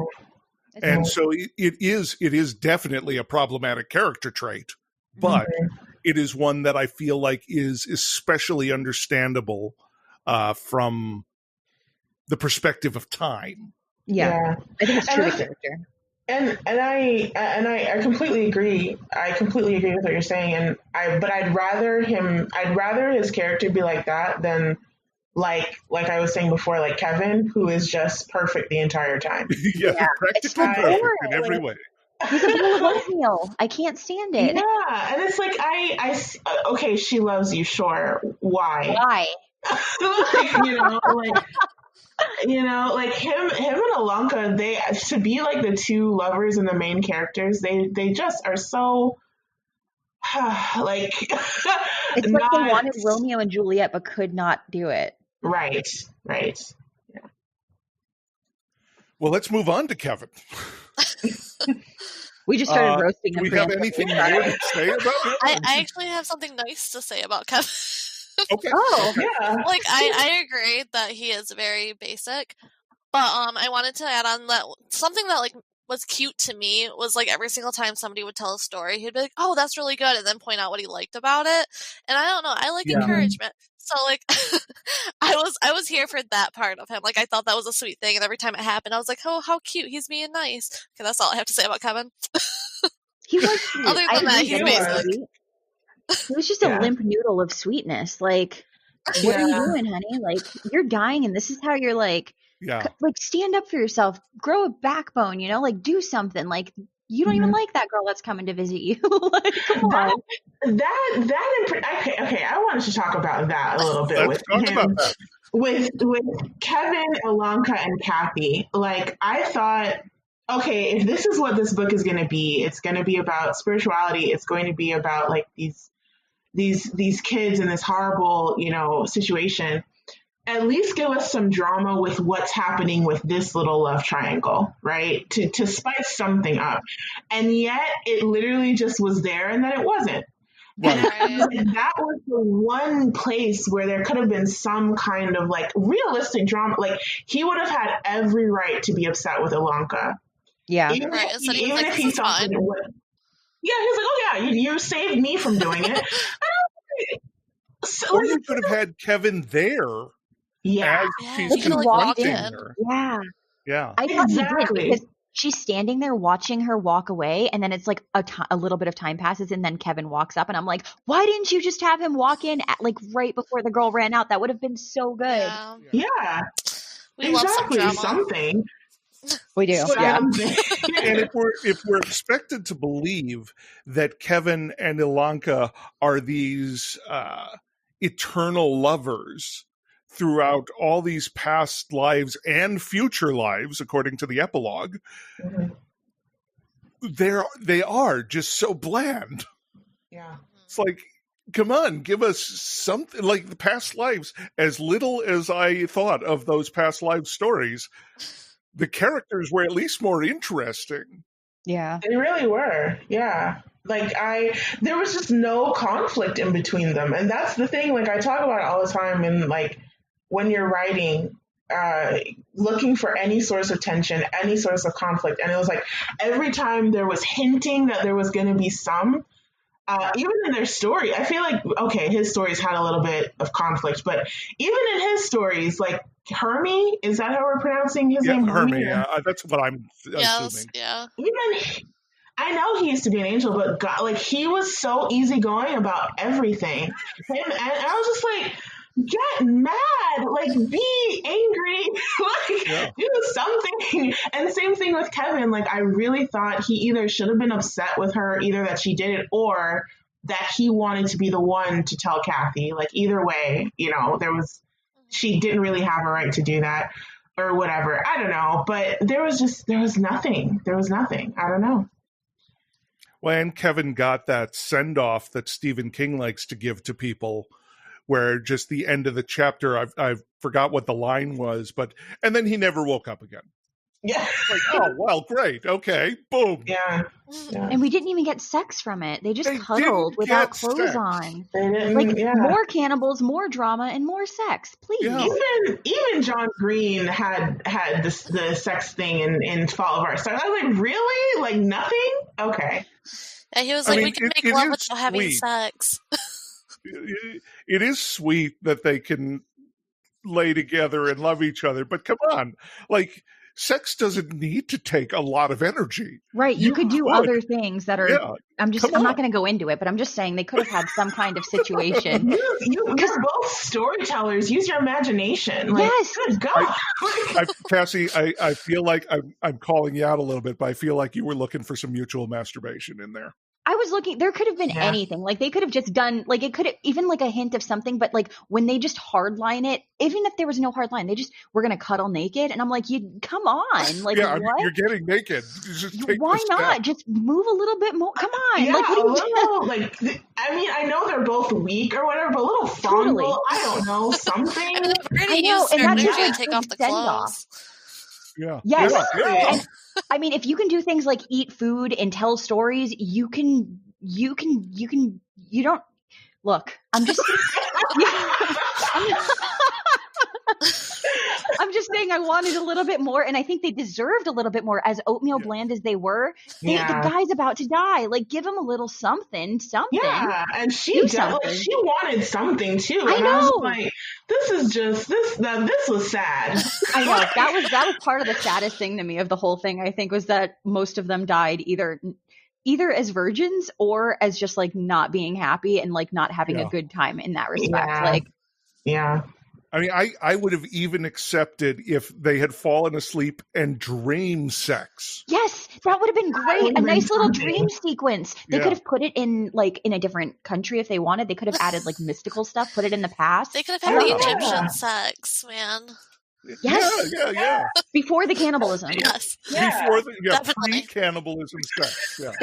Speaker 2: And so it is definitely a problematic character trait, but it is one that I feel like is especially understandable from the perspective of time.
Speaker 4: Yeah. I think it's true to character.
Speaker 5: And I completely agree. I completely agree with what you're saying. But I'd rather his character be like that than like I was saying before, like Kevin, who is just perfect the entire time.
Speaker 2: Practically perfect in every way.
Speaker 4: He's a meal. I can't stand it.
Speaker 5: Yeah, and it's like okay, she loves you, sure. Why? Like him and Alanka, they to be like the two lovers and the main characters, they just are so like
Speaker 4: it's like they wanted Romeo and Juliet but could not do it.
Speaker 5: Right. Yeah.
Speaker 2: Well, let's move on to Kevin.
Speaker 4: We just started roasting him.
Speaker 2: Do we have anything more to say about him?
Speaker 3: I actually have something nice to say about Kevin.
Speaker 2: Okay.
Speaker 5: Yeah.
Speaker 3: Like, I agree that he is very basic, But I wanted to add on that something that like was cute to me was like every single time somebody would tell a story, he'd be like, "Oh, that's really good," and then point out what he liked about it. And I don't know, I like encouragement. So like I was here for that part of him. Like I thought that was a sweet thing, and every time it happened, I was like, "Oh, how cute! He's being nice." Okay, that's all I have to say about Kevin.
Speaker 4: He was sweet.
Speaker 3: Other than that, he's basic.
Speaker 4: He was just a limp noodle of sweetness. Like, what are you doing, honey? Like, you're dying, and this is how you're like, like stand up for yourself, grow a backbone, you know, like do something. Like, you don't even like that girl that's coming to visit you. Like, come on.
Speaker 5: Okay. I wanted to talk about that a little bit with Kevin, Ilanka, and Kathy. Like, I thought, okay, if this is what this book is going to be, it's going to be about spirituality. It's going to be about like these kids in this horrible, you know, situation. At least give us some drama with what's happening with this little love triangle, right? To spice something up. And yet it literally just was there and then it wasn't. Right. And that was the one place where there could have been some kind of like realistic drama. Like he would have had every right to be upset with Ilanka.
Speaker 4: Yeah.
Speaker 5: Even if he felt that it would. Yeah, he's like, oh yeah, you saved me from doing it.
Speaker 2: Or you could have had Kevin there.
Speaker 5: Yeah.
Speaker 2: She's confronting her.
Speaker 4: Yeah. I thought he did because she's standing there watching her walk away, and then it's like a little bit of time passes, and then Kevin walks up, and I'm like, why didn't you just have him walk in like right before the girl ran out? That would have been so good.
Speaker 5: Yeah.
Speaker 3: We love some drama.
Speaker 5: Something.
Speaker 4: We do. Yeah.
Speaker 2: And if we're expected to believe that Kevin and Ilanka are these eternal lovers throughout all these past lives and future lives, according to the epilogue, they are just so bland.
Speaker 5: Yeah.
Speaker 2: It's like, come on, give us something like the past lives. As little as I thought of those past life stories, the characters were at least more interesting.
Speaker 4: Yeah.
Speaker 5: They really were. Yeah. Like there was just no conflict in between them. And that's the thing, like I talk about it all the time. And like when you're writing, looking for any source of tension, any source of conflict. And it was like every time there was hinting that there was going to be some, even in their story, I feel like, okay, his stories had a little bit of conflict, but even in his stories, like Hermie, is that how we're pronouncing his name?
Speaker 2: Hermie, that's what I'm assuming.
Speaker 3: Yeah.
Speaker 5: Even I know he used to be an angel, but God, like he was so easygoing about everything. And I was just like, get mad, like be angry, like do something. And same thing with Kevin. Like I really thought he either should have been upset with her, either that she did it or that he wanted to be the one to tell Kathy. Like either way, you know, she didn't really have a right to do that or whatever. I don't know, but there was nothing. I don't know.
Speaker 2: When Kevin got that send-off that Stephen King likes to give to people, where just the end of the chapter, I forgot what the line was, and then he never woke up again.
Speaker 5: Yeah.
Speaker 2: Like, oh, well, great. Okay. Boom.
Speaker 5: Yeah.
Speaker 4: And we didn't even get sex from it. They just cuddled without clothes on.
Speaker 5: Like
Speaker 4: more cannibals, more drama, and more sex. Please.
Speaker 2: Yeah.
Speaker 5: Even John Green had the sex thing in Fall of Our Stars. I was like, really? Like nothing? Okay.
Speaker 3: Yeah, he was like, we can make love without having sex.
Speaker 2: It is sweet that they can lay together and love each other, but come on, like sex doesn't need to take a lot of energy.
Speaker 4: Right. You could do other things that are, I'm not going to go into it, but I'm just saying they could have had some kind of situation.
Speaker 5: You're both storytellers. Use your imagination. Like,
Speaker 4: yes.
Speaker 5: Good God.
Speaker 2: Cassie, I feel like I'm calling you out a little bit, but I feel like you were looking for some mutual masturbation in there.
Speaker 4: I was looking, there could have been anything. Like they could have just done, like it could have even like a hint of something, but like when they just hardline it, even if there was no hardline, they just were going to cuddle naked. And I'm like, come on. Like,
Speaker 2: what? You're getting naked.
Speaker 4: Why not? Just move a little bit more. Come on.
Speaker 5: Yeah,
Speaker 4: like, what
Speaker 5: little, like, I mean, I know they're both weak or whatever, but a little fondle, totally. I don't know, something.
Speaker 3: I know, and that's just like take off the clothes.
Speaker 2: Yeah.
Speaker 4: Yes.
Speaker 2: Yeah.
Speaker 4: And, I mean, if you can do things like eat food and tell stories, you don't look. I'm just just saying I wanted a little bit more, and I think they deserved a little bit more, as oatmeal bland as they were. The guy's about to die. Like, give him a little something.
Speaker 5: Yeah, and she wanted something too.
Speaker 4: I know.
Speaker 5: I was like, this was sad.
Speaker 4: I know. That was part of the saddest thing to me of the whole thing, I think, was that most of them died either as virgins or as just like not being happy and like not having a good time in that respect.
Speaker 2: I mean, I would have even accepted if they had fallen asleep and dream sex.
Speaker 4: Yes, that would have been great. A nice little dream sequence. They could have put it in like in a different country if they wanted. They could have added like mystical stuff, put it in the past.
Speaker 3: They could have had the Egyptian sex, man.
Speaker 4: Yes.
Speaker 2: Yeah.
Speaker 4: Before the cannibalism.
Speaker 3: Yes.
Speaker 2: Before the pre-cannibalism sex. Yeah.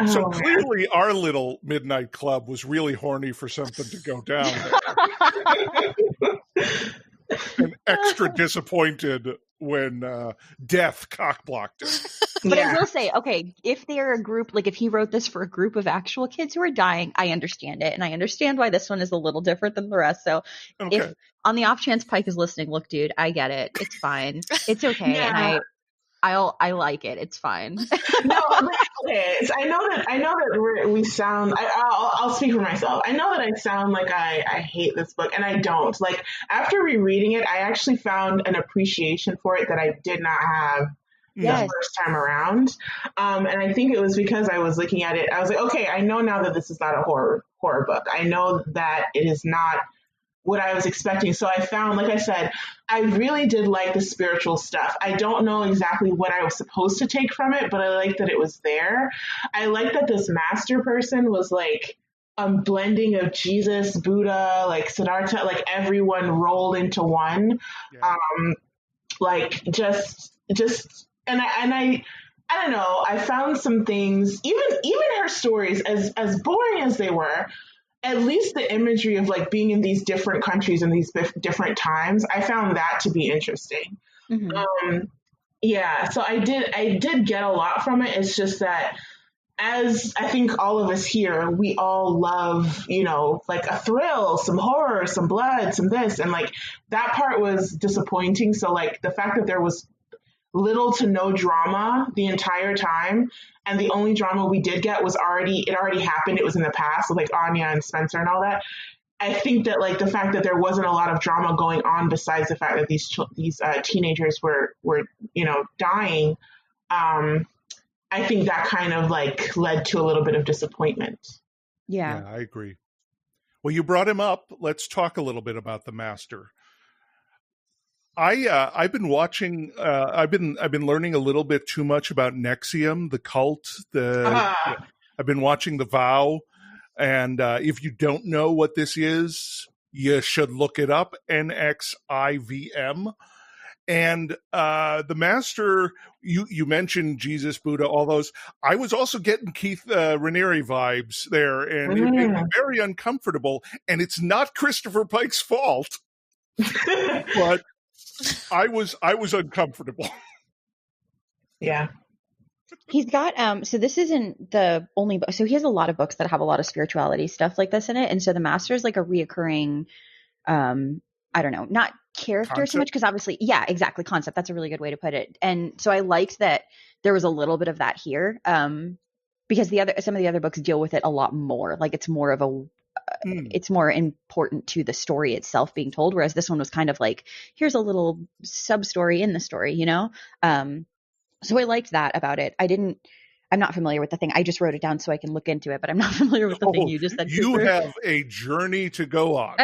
Speaker 2: So clearly our little midnight club was really horny for something to go down. And extra disappointed when death cockblocked it.
Speaker 4: But I will say, okay, if they're a group, like if he wrote this for a group of actual kids who are dying, I understand it. And I understand why this one is a little different than the rest. So if on the off chance Pike is listening, look, dude, I get it. It's fine. It's okay.
Speaker 5: Yeah.
Speaker 4: And I like it. It's fine.
Speaker 5: No, okay. So I know that we sound. I'll speak for myself. I know that I sound like I hate this book, and I don't. Like after rereading it, I actually found an appreciation for it that I did not have the first time around. And I think it was because I was looking at it. I was like, okay, I know now that this is not a horror book. I know that it is not what I was expecting. So I found, like I said, I really did like the spiritual stuff. I don't know exactly what I was supposed to take from it, but I like that it was there. I like that this master person was like a blending of Jesus, Buddha, like Siddhartha, like everyone rolled into one.
Speaker 2: Yeah.
Speaker 5: And I don't know. I found some things, even her stories, as boring as they were, at least the imagery of like being in these different countries and these different times, I found that to be interesting. Mm-hmm. So I did get a lot from it. It's just that, as I think all of us here, we all love, like a thrill, some horror, some blood, some this, and like that part was disappointing. So like the fact that there was little to no drama the entire time, and the only drama we did get was already happened. It was in the past, with like Anya and Spencer and all that. I think that like the fact that there wasn't a lot of drama going on besides the fact that these teenagers were dying, I think that kind of like led to a little bit of disappointment.
Speaker 2: Yeah, I agree. Well, you brought him up. Let's talk a little bit about the master. I've been watching. I've been learning a little bit too much about NXIVM, the cult. I've been watching The Vow, and if you don't know what this is, you should look it up. NXIVM, and the master. You mentioned Jesus, Buddha, all those. I was also getting Keith Raniere vibes there, and it made me very uncomfortable. And it's not Christopher Pike's fault, but I was uncomfortable.
Speaker 5: Yeah.
Speaker 4: He's got so this isn't the only book. So he has a lot of books that have a lot of spirituality stuff like this in it. And so the master is like a reoccurring I don't know, not character concept. So much, because obviously, yeah, exactly, concept. That's a really good way to put it. And so I liked that there was a little bit of that here. Because some of the other books deal with it a lot more. Like it's more of a it's more important to the story itself being told, whereas this one was kind of like, here's a little sub story in the story, so I liked that about it. I'm not familiar with the thing. I just wrote it down so I can look into it, but I'm not familiar with the thing you just said.
Speaker 2: You have a journey to go on.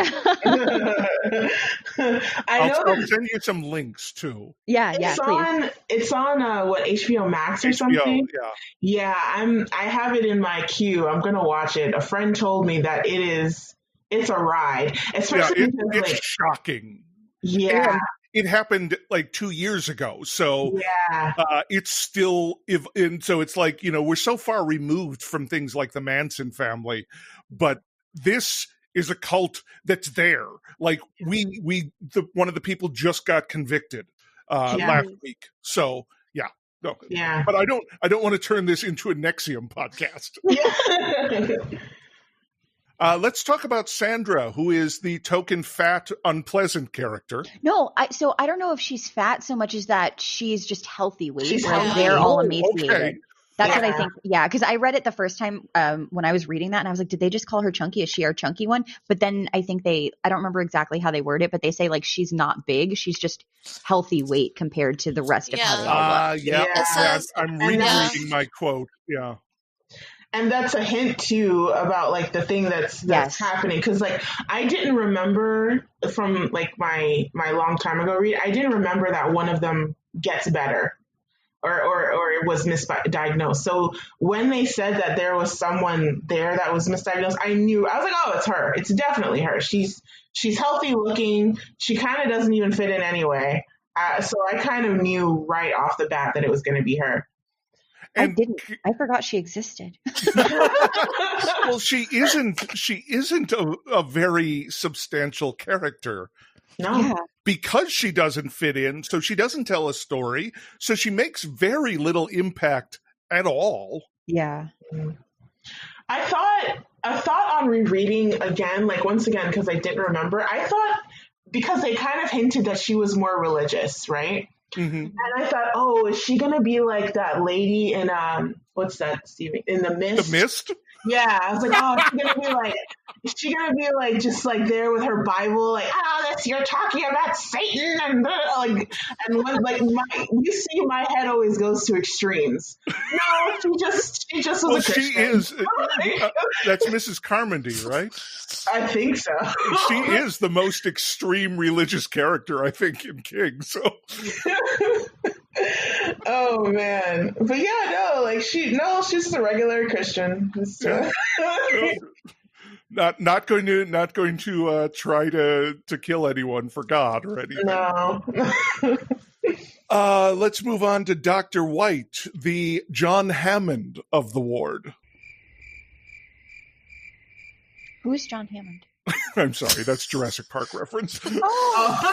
Speaker 2: I'll send you some links too.
Speaker 4: Yeah,
Speaker 5: please. It's on what, HBO Max or something? Yeah, I have it in my queue. I'm gonna watch it. A friend told me that it's a ride, especially because
Speaker 2: it's shocking.
Speaker 5: Yeah.
Speaker 2: It happened like 2 years ago. So it's still, so it's like, we're so far removed from things like the Manson family, but this is a cult that's there. Like one of the people just got convicted last week. So no.
Speaker 5: Yeah.
Speaker 2: But I don't want to turn this into a NXIVM podcast. Let's talk about Sandra, who is the token fat, unpleasant character.
Speaker 4: No, I don't know if she's fat so much as that she's just healthy weight,
Speaker 5: She's
Speaker 4: whereas
Speaker 5: healthy.
Speaker 4: they're all
Speaker 2: Oh,
Speaker 4: emaciated.
Speaker 2: okay.
Speaker 4: That's what I think. Yeah, because I read it the first time when I was reading that, and I was like, did they just call her chunky? Is she our chunky one? But then I think I don't remember exactly how they word it, but they say like she's not big, she's just healthy weight compared to the rest of how they all look.
Speaker 2: Yeah.
Speaker 5: Yeah.
Speaker 3: It says,
Speaker 2: I'm
Speaker 5: And
Speaker 2: rereading my quote. Yeah.
Speaker 5: And that's a hint too about like the thing that's
Speaker 4: Yes.
Speaker 5: happening, because like I didn't remember from like my long time ago read, I didn't remember that one of them gets better or it was misdiagnosed. So when they said that there was someone there that was misdiagnosed, I was like, oh, it's her. It's definitely her. She's healthy looking. She kind of doesn't even fit in anyway. So I kind of knew right off the bat that it was going to be her.
Speaker 2: And
Speaker 4: I forgot she existed.
Speaker 2: well, she isn't a very substantial character.
Speaker 5: No.
Speaker 4: Yeah.
Speaker 2: Because she doesn't fit in, so she doesn't tell a story, so she makes very little impact at all.
Speaker 4: Yeah.
Speaker 5: I thought on rereading again, like once again, because I didn't remember, I thought because they kind of hinted that she was more religious, right?
Speaker 2: Mm-hmm.
Speaker 5: And I thought, oh, is she gonna be like that lady in what's that, Steven? In The Mist?
Speaker 2: The Mist?
Speaker 5: Yeah, I was like, oh, is she gonna be like just like there with her Bible, like, you're talking about Satan, and like, and when, like you see, my head always goes to extremes. No, she just was a Christian.
Speaker 2: She is. That's Mrs. Carmody, right?
Speaker 5: I think so.
Speaker 2: She is the most extreme religious character, I think, in King. So.
Speaker 5: Oh man, but yeah, no, like she's just a regular Christian.
Speaker 2: Yeah. Not going to try to kill anyone for God or anything.
Speaker 5: No.
Speaker 2: Let's move on to Dr. White, the John Hammond of the ward.
Speaker 4: Who's John Hammond?
Speaker 2: I'm sorry, that's Jurassic Park reference.
Speaker 4: Oh.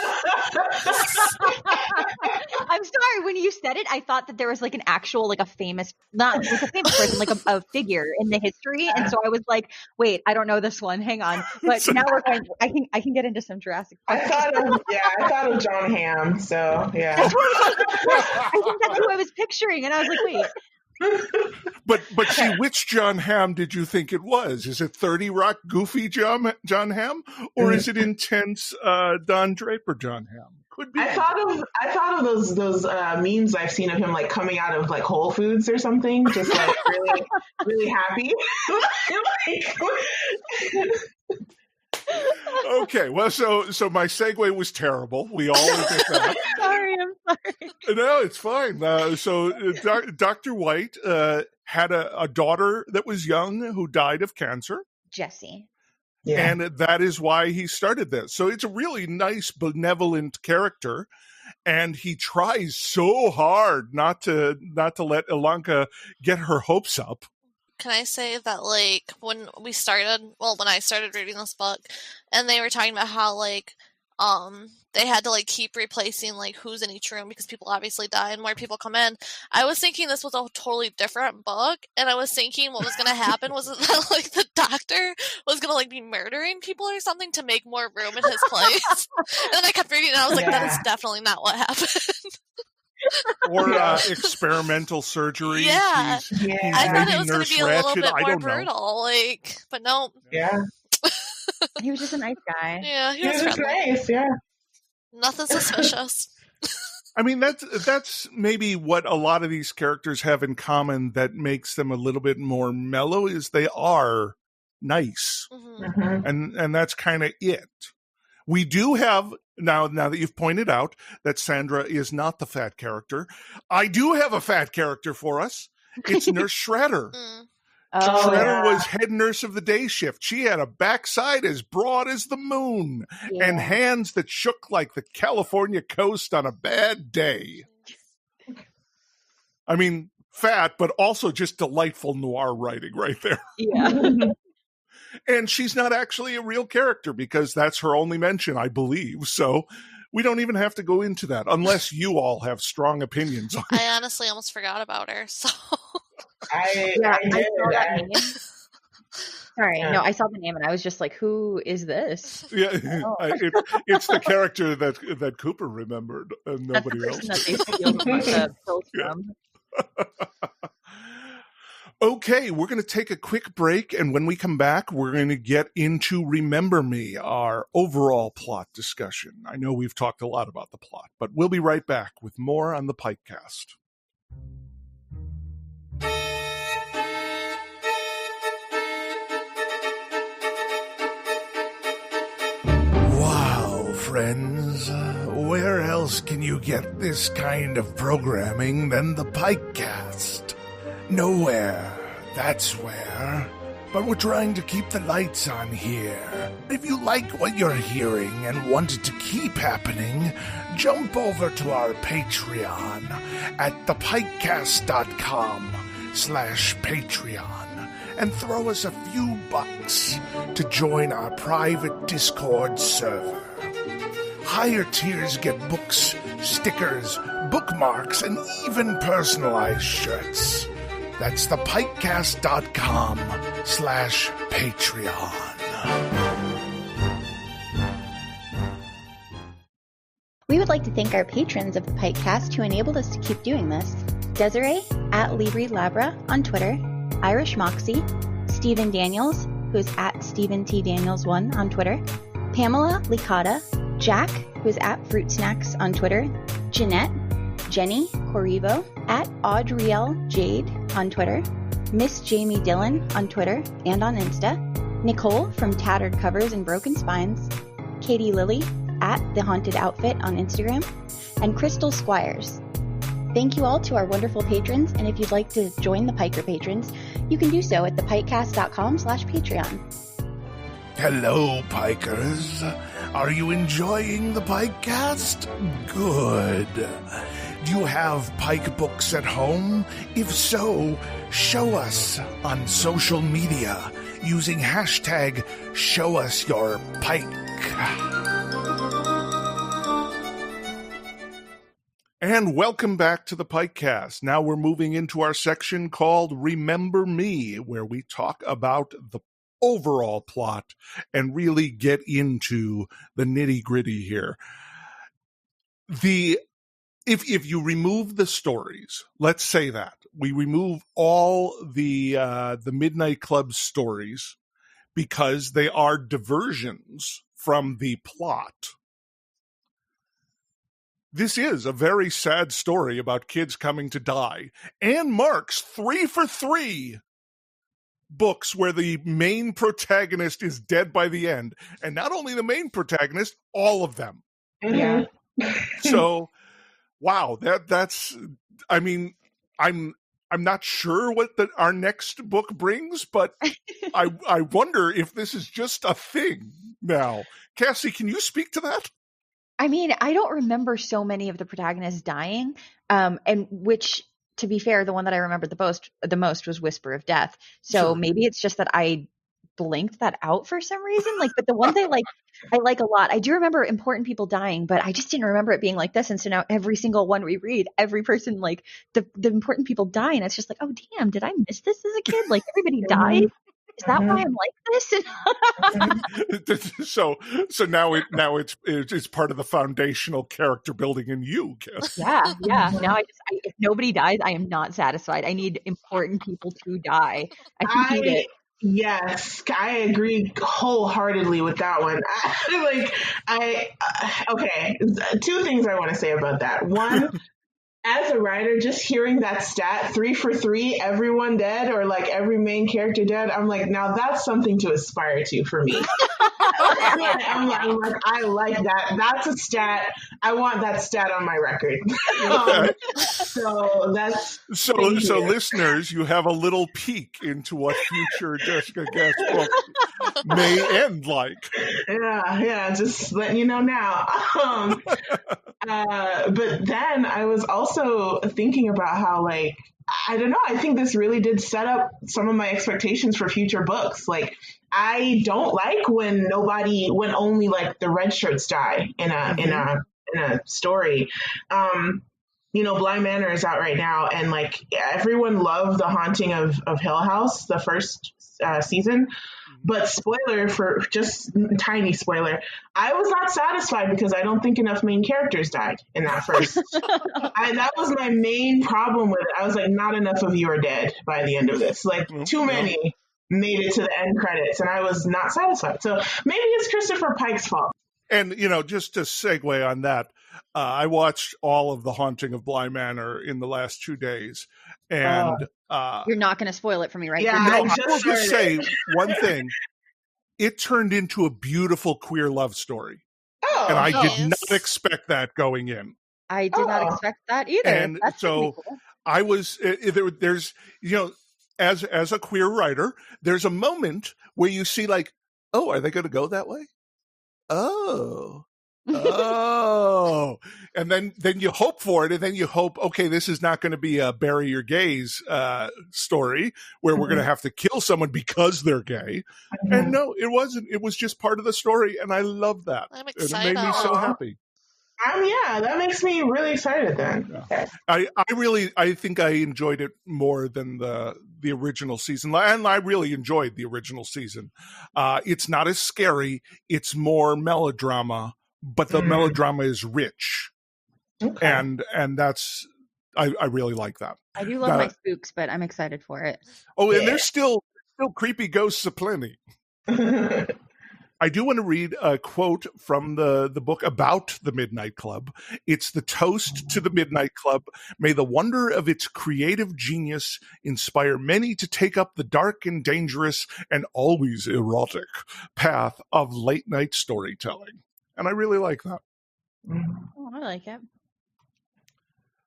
Speaker 4: I'm sorry. When you said it, I thought that there was like an actual, like a famous, not like a famous person, like a figure in the history. And so I was like, wait, I don't know this one. Hang on. But now we're going, I can get into some Jurassic Park.
Speaker 5: I thought of John Hamm. So yeah.
Speaker 4: I think that's who I was picturing. And I was like, wait.
Speaker 2: But see, which John Hamm did you think it was? Is it 30 Rock goofy John Hamm, or is it intense Don Draper John Hamm? Could be.
Speaker 5: I thought of those memes I've seen of him like coming out of like Whole Foods or something, just like really really happy.
Speaker 2: Okay, well, so my segue was terrible. We all admit that.
Speaker 4: I'm sorry.
Speaker 2: No, it's fine. Dr. White had a daughter that was young who died of cancer.
Speaker 4: Jesse.
Speaker 5: Yeah.
Speaker 2: And that is why he started this. So it's a really nice, benevolent character. And he tries so hard not to let Ilanka get her hopes up.
Speaker 3: Can I say that, like, when I started reading this book, and they were talking about how, like, they had to, like, keep replacing, like, who's in each room because people obviously die and more people come in. I was thinking this was a totally different book, and I was thinking what was going to happen was that, like, the doctor was going to, like, be murdering people or something to make more room in his place. And then I kept reading, and I was like, that is definitely not what happened.
Speaker 2: Or experimental surgery.
Speaker 3: Yeah. I thought it was going to be a little bit more brutal, like, but no.
Speaker 5: Yeah.
Speaker 4: He was just a nice guy.
Speaker 3: Yeah,
Speaker 5: He was just nice, yeah.
Speaker 3: Nothing suspicious.
Speaker 2: I mean, that's maybe what a lot of these characters have in common that makes them a little bit more mellow is they are nice.
Speaker 5: Mm-hmm.
Speaker 2: And that's kind of it. We do have, now that you've pointed out that Sandra is not the fat character, I do have a fat character for us. It's Nurse Shredder. Shredder was head nurse of the day shift. She had a backside as broad as the moon and hands that shook like the California coast on a bad day. I mean, fat, but also just delightful noir writing right there.
Speaker 4: Yeah.
Speaker 2: And she's not actually a real character because that's her only mention, I believe. So we don't even have to go into that unless you all have strong opinions on it.
Speaker 3: I honestly almost forgot about her. So
Speaker 5: I
Speaker 4: Sorry,
Speaker 5: Yeah.
Speaker 4: no, I saw the name and I was just like, who is this?
Speaker 2: Yeah,
Speaker 4: Oh.
Speaker 2: it's the character that Cooper remembered and
Speaker 4: That's the
Speaker 2: nobody else.
Speaker 4: person that they steal the pills
Speaker 2: Yeah.
Speaker 4: from.
Speaker 2: Okay, we're going to take a quick break, and when we come back, we're going to get into Remember Me, our overall plot discussion. I know we've talked a lot about the plot, but we'll be right back with more on the PikeCast.
Speaker 1: Wow, friends, where else can you get this kind of programming than the PikeCast? Nowhere, that's where. But we're trying to keep the lights on here. If you like what you're hearing and want it to keep happening, jump over to our Patreon at thepikecast.com/Patreon and throw us a few bucks to join our private Discord server. Higher tiers get books, stickers, bookmarks, and even personalized shirts. That's thepikecast.com/Patreon.
Speaker 4: We would like to thank our patrons of the PikeCast who enabled us to keep doing this. Desiree, at Libri Labra on Twitter, Irish Moxie, Stephen Daniels, who is at Stephen T. Daniels1 on Twitter, Pamela Licata, Jack, who is at Fruit Snacks on Twitter, Jeanette, Jenny Corrivo, at Audrielle Jade on Twitter, Miss Jamie Dillon on Twitter and on Insta, Nicole from Tattered Covers and Broken Spines, Katie Lilly, at The Haunted Outfit on Instagram, and Crystal Squires. Thank you all to our wonderful patrons, and if you'd like to join the Piker patrons, you can do so at thepikecast.com/Patreon.
Speaker 1: Hello, Pikers. Are you enjoying the PikeCast? Good. Do you have Pike books at home? If so, show us on social media using hashtag #ShowUsYourPike.
Speaker 2: And welcome back to the PikeCast. Now we're moving into our section called Remember Me, where we talk about the overall plot and really get into the nitty-gritty here. If you remove the stories, let's say that we remove all the Midnight Club stories because they are diversions from the plot. This is a very sad story about kids coming to die, and marks 3 for 3 books where the main protagonist is dead by the end, and not only the main protagonist, all of them.
Speaker 5: Yeah.
Speaker 2: So, wow, that's. I mean, I'm not sure what our next book brings, but I wonder if this is just a thing now. Cassie, can you speak to that?
Speaker 4: I mean, I don't remember so many of the protagonists dying, and which, to be fair, the one that I remembered the most was Whisper of Death. So
Speaker 2: Sure.
Speaker 4: maybe it's just that I blinked that out for some reason. But the ones I like a lot. I do remember important people dying, but I just didn't remember it being like this. And so now every single one we read, every person, the important people die, and it's just like, oh damn, did I miss this as a kid? Everybody died. Is that why I'm like this?
Speaker 2: So now it's part of the foundational character building in you, Cassie.
Speaker 4: Yeah. Now if nobody dies, I am not satisfied. I need important people to die. I need it.
Speaker 5: Yes, I agree wholeheartedly with that one. Okay, 2 things I want to say about that. One, as a writer, just hearing that stat, 3 for 3, everyone dead, or every main character dead, I'm like, now that's something to aspire to for me. I'm like, I like that. That's a stat. I want that stat on my record. So that's
Speaker 2: so listeners, you have a little peek into what future Jessica Guest book may end like.
Speaker 5: Yeah, just letting you know now. But then I was also thinking about how, I don't know, I think this really did set up some of my expectations for future books. I don't like when only the red shirts die in a story. Bly Manor is out right now, and like everyone loved The Haunting of Hill House, the first season. But spoiler, for just tiny spoiler, I was not satisfied because I don't think enough main characters died in that first. That was my main problem with it. I was like, not enough of you are dead by the end of this. Like, too many made it to the end credits, and I was not satisfied. So maybe it's Christopher Pike's fault.
Speaker 2: And, just to segue on that, I watched all of The Haunting of Bly Manor in the last 2 days. And
Speaker 4: you're not going to spoil it for me, right?
Speaker 5: Yeah,
Speaker 2: I will just say one thing. It turned into a beautiful queer love story. And I did not expect that going in.
Speaker 4: I did not expect that either.
Speaker 2: And so cool. I was, there's, as a queer writer, there's a moment where you see like, oh, are they going to go that way? Oh, and then you hope for it, and then you hope, okay, this is not going to be a bury your gays story where we're going to have to kill someone because they're gay. And no, it wasn't. It was just part of the story, and I love that.
Speaker 3: I'm excited.
Speaker 2: It made me so happy.
Speaker 5: That makes me really excited then.
Speaker 2: Yeah. I think I enjoyed it more than the original season, and I really enjoyed the original season. It's not as scary; it's more melodrama, but the melodrama is rich, and that's I really like that.
Speaker 4: I do love my spooks, but I'm excited for it.
Speaker 2: Oh, and there's still creepy ghosts aplenty. I do want to read a quote from the book about the Midnight Club. It's the toast to the Midnight Club. May the wonder of its creative genius inspire many to take up the dark and dangerous and always erotic path of late night storytelling. And I really like that.
Speaker 4: Oh, I like it.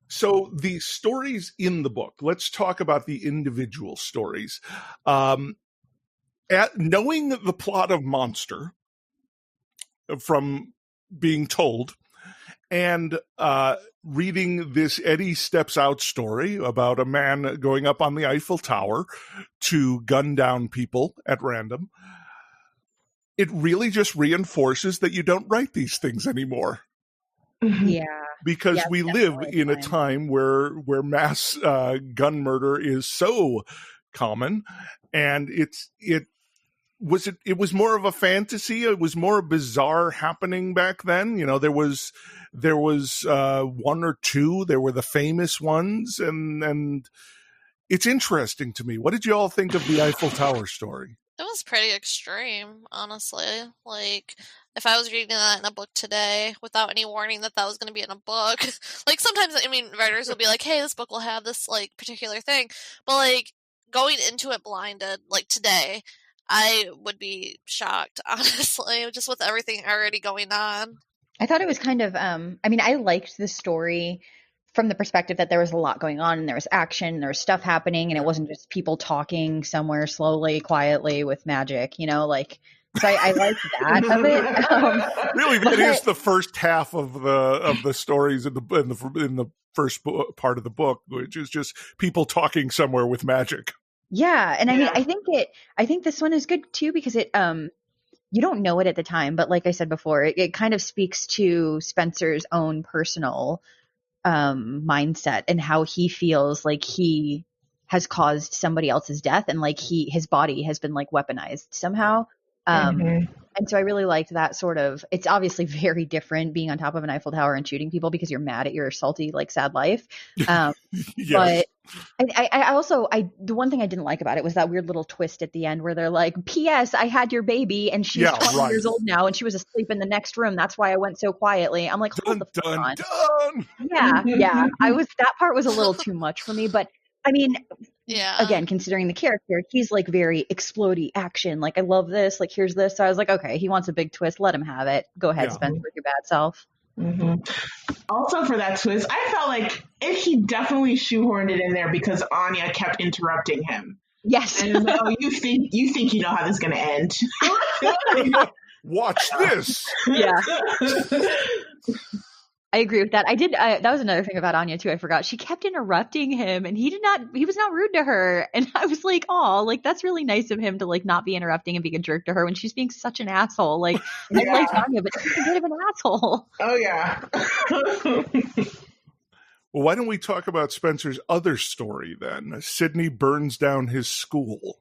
Speaker 2: So the stories in the book, let's talk about the individual stories. Knowing the plot of Monster from being told, and reading this Eddie Steps Out story about a man going up on the Eiffel Tower to gun down people at random, it really just reinforces that you don't write these things anymore.
Speaker 4: Yeah.
Speaker 2: Because we live in a time where mass gun murder is so common, and it was more of a fantasy. It was more a bizarre happening back then. There was one or two. There were the famous ones, and it's interesting to me. What did you all think of the Eiffel Tower story?
Speaker 3: It was pretty extreme, honestly. Like, if I was reading that in a book today without any warning that was going to be in a book, like sometimes, writers will be like, hey, this book will have this like particular thing. But like going into it blinded, like today, I would be shocked, honestly, just with everything already going on.
Speaker 4: I thought it was kind of, I liked the story from the perspective that there was a lot going on, and there was action, there was stuff happening, and it wasn't just people talking somewhere slowly, quietly with magic, so I liked that of it.
Speaker 2: Really, that is the first half of the stories in the first part of the book, which is just people talking somewhere with magic.
Speaker 4: Yeah, and I think this one is good too because it you don't know it at the time, but like I said before, it kind of speaks to Spencer's own personal mindset and how he feels like he has caused somebody else's death, and like his body has been like weaponized somehow. And so I really liked that sort of, it's obviously very different being on top of an Eiffel Tower and shooting people because you're mad at your salty, like sad life. Yes. But I also, the one thing I didn't like about it was that weird little twist at the end where they're like, P.S. I had your baby and she's 20 years old now and she was asleep in the next room. That's why I went so quietly. I'm like, hold the fuck on. Yeah. That part was a little too much for me, but again, considering the character, he's like very explodey action. Like, I love this. Like, here's this. So I was like, okay, he wants a big twist. Let him have it. Go ahead, Spencer, with your bad self.
Speaker 5: Also, for that twist, I felt like he definitely shoehorned it in there because Anya kept interrupting him.
Speaker 4: Yes.
Speaker 5: And you think you know how this is going to end.
Speaker 2: Watch this.
Speaker 4: Yeah. I agree with that. I did. That was another thing about Anya too. I forgot. She kept interrupting him, and he was not rude to her. And I was like, oh, like that's really nice of him to like not be interrupting and being a jerk to her when she's being such an asshole. Like I like Anya, but she's a bit of an asshole.
Speaker 5: Oh yeah.
Speaker 2: Well, why don't we talk about Spencer's other story then? Sydney burns down his school.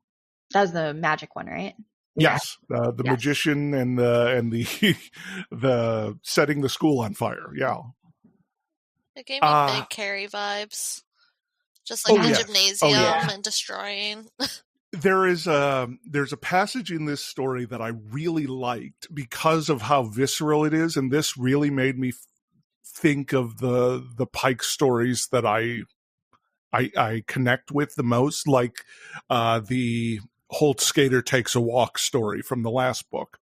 Speaker 4: That was the magic one, right?
Speaker 2: Yes, the
Speaker 4: Yes.
Speaker 2: magician and the the setting the school on fire. Yeah,
Speaker 3: It gave me big Carrie vibes. Just like
Speaker 2: Oh,
Speaker 3: the
Speaker 2: yes.
Speaker 3: gymnasium
Speaker 2: Oh, yeah.
Speaker 3: and destroying.
Speaker 2: there's a passage in this story that I really liked because of how visceral it is, and this really made me think of the Pike stories that I connect with the most, like the Holt Skater Takes a Walk story from the last book.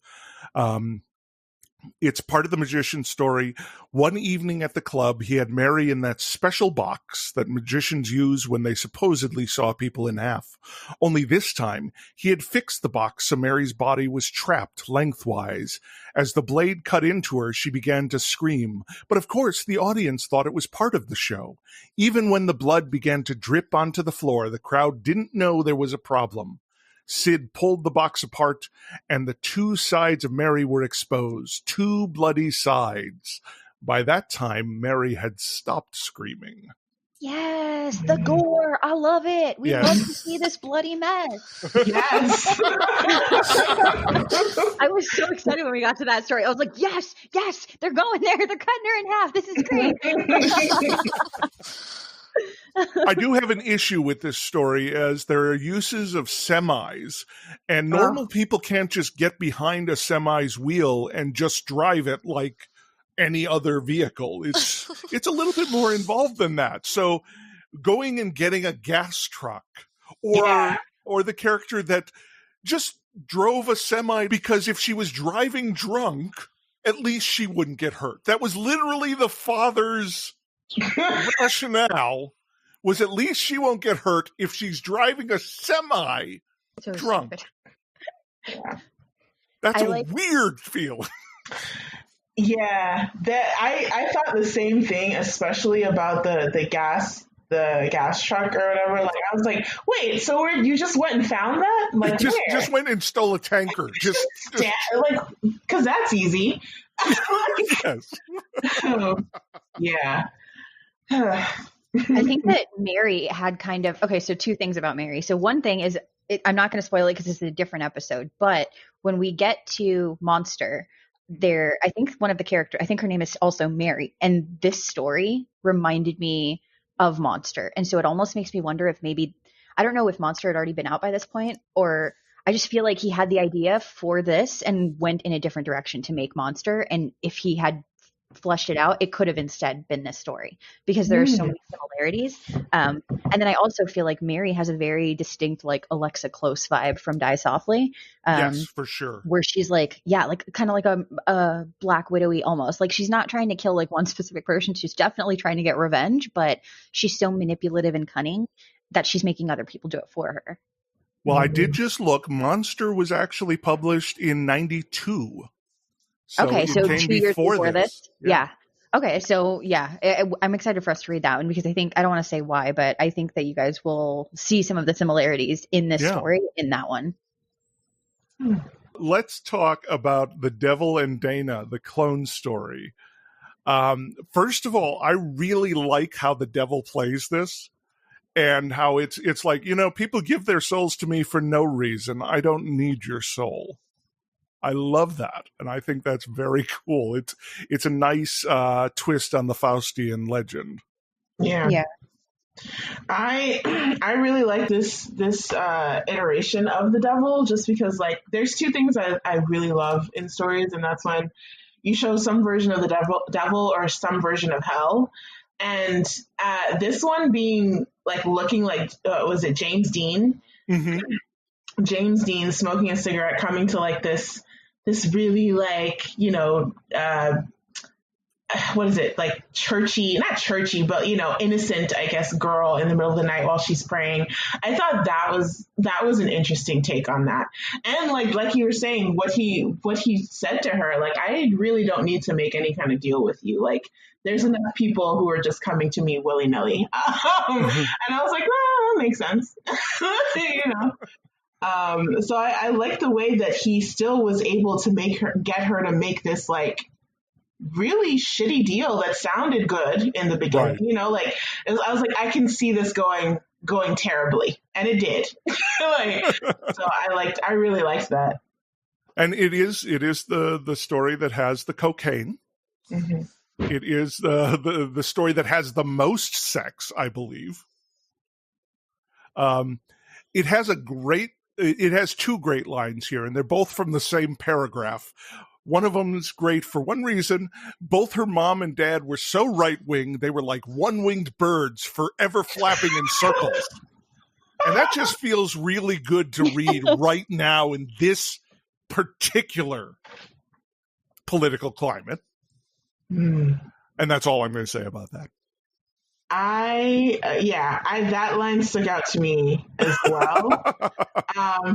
Speaker 2: It's part of the magician's story. One evening at the club, he had Mary in that special box that magicians use when they supposedly saw people in half. Only this time, he had fixed the box so Mary's body was trapped lengthwise. As the blade cut into her, she began to scream. But of course, the audience thought it was part of the show. Even when the blood began to drip onto the floor, the crowd didn't know there was a problem. Sid pulled the box apart, and the two sides of Mary were exposed, two bloody sides. By that time, Mary had stopped screaming.
Speaker 4: Yes, the gore. I love it. We
Speaker 2: Yes.
Speaker 4: love to see this bloody mess.
Speaker 5: Yes.
Speaker 4: I was so excited when we got to that story. I was like, yes, they're going there. They're cutting her in half. This is great.
Speaker 2: I do have an issue with this story, as there are uses of semis, and normal people can't just get behind a semi's wheel and just drive it like any other vehicle. It's a little bit more involved than that. So going and getting a gas truck or the character that just drove a semi because if she was driving drunk, at least she wouldn't get hurt. That was literally the father's rationale. Was at least she won't get hurt if she's driving a semi
Speaker 4: So
Speaker 2: drunk.
Speaker 5: Yeah.
Speaker 2: That's
Speaker 4: I
Speaker 2: a
Speaker 4: like-
Speaker 2: weird feeling.
Speaker 5: Yeah, that I thought the same thing, especially about the gas truck or whatever. Like I was like, wait, so you just went and found that? Like
Speaker 2: just went and stole a tanker. Just
Speaker 5: like because that's easy.
Speaker 2: yes.
Speaker 5: Yeah.
Speaker 4: I think that Mary had kind of, okay, so two things about Mary. So one thing is, I'm not going to spoil it because it's a different episode, but when we get to Monster, I think one of the characters, I think her name is also Mary, and this story reminded me of Monster. And so it almost makes me wonder if maybe, I don't know if Monster had already been out by this point, or I just feel like he had the idea for this and went in a different direction to make Monster. And if he had fleshed it out, it could have instead been this story because there are so many similarities. And then I also feel like Mary has a very distinct like Alexa Close vibe from Die Softly.
Speaker 2: Yes, for sure.
Speaker 4: Where she's like, yeah, like kind of like a Black Widowy almost. Like she's not trying to kill like one specific person. She's definitely trying to get revenge, but she's so manipulative and cunning that she's making other people do it for her.
Speaker 2: Well, I did just look. Monster was actually published in 92. So
Speaker 4: okay, so 2 years before this.
Speaker 2: Yeah.
Speaker 4: Okay, so yeah, I'm excited for us to read that one because I don't want to say why, but I think that you guys will see some of the similarities in this story in that one.
Speaker 2: Let's talk about The Devil and Dana, the clone story. First of all, I really like how the devil plays this and how it's like, people give their souls to me for no reason. I don't need your soul. I love that, and I think that's very cool. It's a nice twist on the Faustian legend.
Speaker 5: Yeah. I really like this iteration of the devil, just because like there's two things I really love in stories, and that's when you show some version of the devil or some version of hell. And this one being like looking like was it James Dean? Mm-hmm. James Dean smoking a cigarette, coming to like this really like, what is it, like not churchy, but innocent, I guess, girl in the middle of the night while she's praying. I thought that was an interesting take on that. And like you were saying, what he said to her, like, I really don't need to make any kind of deal with you. Like, there's enough people who are just coming to me willy-nilly. And I was like, that makes sense. So I like the way that he still was able to get her to make this like really shitty deal that sounded good in the beginning.
Speaker 2: Right.
Speaker 5: You know, like I was like, I can see this going terribly, and it did. Like, so I really liked that.
Speaker 2: And it is the story that has the cocaine.
Speaker 5: Mm-hmm.
Speaker 2: It is the story that has the most sex, I believe. It has it has two great lines here, and they're both from the same paragraph. One of them is great for one reason. Both her mom and dad were so right-wing, they were like one-winged birds forever flapping in circles. And that just feels really good to read right now in this particular political climate. And that's all I'm going to say about that.
Speaker 5: That line stuck out to me as well,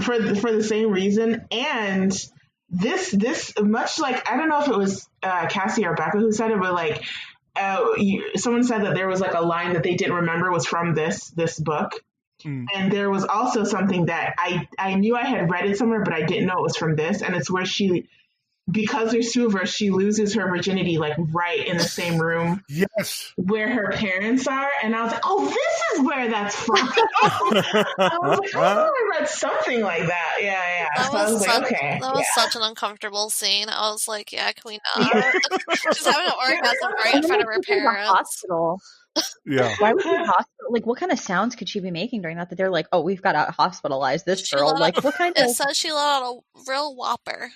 Speaker 5: for the same reason. And this much like, I don't know if it was Cassie or Becca who said it, but like someone said that there was like a line that they didn't remember was from this book. And there was also something that I knew I had read it somewhere, but I didn't know it was from this. And it's where because there's two of her, she loses her virginity like right in the same room.
Speaker 2: Yes.
Speaker 5: Where her parents are. And I was like, oh, this is where that's from. I was like, oh, I read something like that. Yeah.
Speaker 3: That
Speaker 5: so I was like, okay.
Speaker 3: That was such an uncomfortable scene. I was like, yeah, can we not? She's having an orgasm right in front of her parents.
Speaker 4: Hospital.
Speaker 2: Yeah.
Speaker 4: Why would you hospital? Like, what kind of sounds could she be making during that? That they're like, oh, we've got to hospitalize this girl. Like, what kind of?
Speaker 3: It says she let out a real whopper.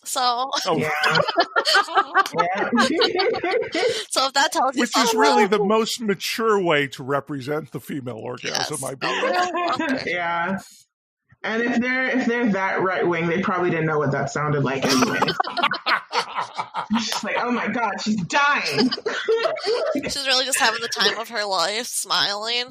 Speaker 3: So.
Speaker 2: Oh.
Speaker 5: Yeah.
Speaker 3: So if that tells you,
Speaker 2: which is really the most mature way to represent the female orgasm, I believe.
Speaker 5: Yeah. And if they're that right wing, they probably didn't know what that sounded like anyway. She's like, oh my God, she's dying.
Speaker 3: She's really just having the time of her life, smiling.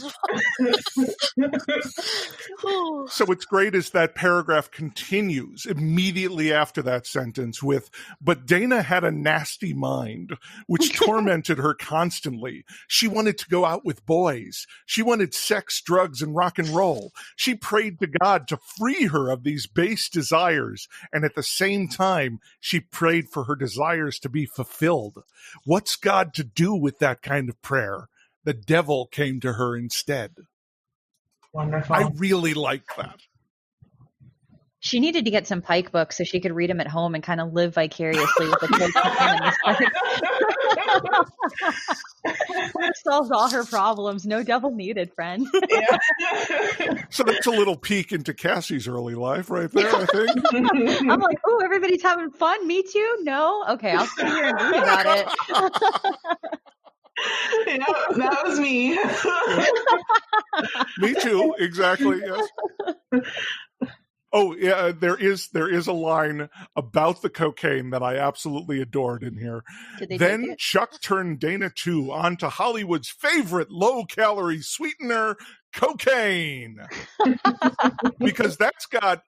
Speaker 2: So what's great is that paragraph continues immediately after that sentence with, but Dana had a nasty mind, which tormented her constantly. She wanted to go out with boys. She wanted sex, drugs, and rock and roll. She prayed to God to free her of these base desires, and at the same time, she prayed for her desires to be fulfilled. What's God to do with that kind of prayer? The devil came to her instead.
Speaker 5: Wonderful.
Speaker 2: I really like that.
Speaker 4: She needed to get some Pike books so she could read them at home and kind of live vicariously with the kids. That solves all her problems. No devil needed, friend.
Speaker 5: Yeah.
Speaker 2: So that's a little peek into Cassie's early life right there, I think.
Speaker 4: I'm like, oh, everybody's having fun. Me too? No? Okay, I'll sit here and read about it.
Speaker 5: Yeah, that was me.
Speaker 2: Me too, exactly. Yes. Oh yeah, there is a line about the cocaine that I absolutely adored in here. Then Chuck turned Dana 2 onto Hollywood's favorite low-calorie sweetener, cocaine, because that's got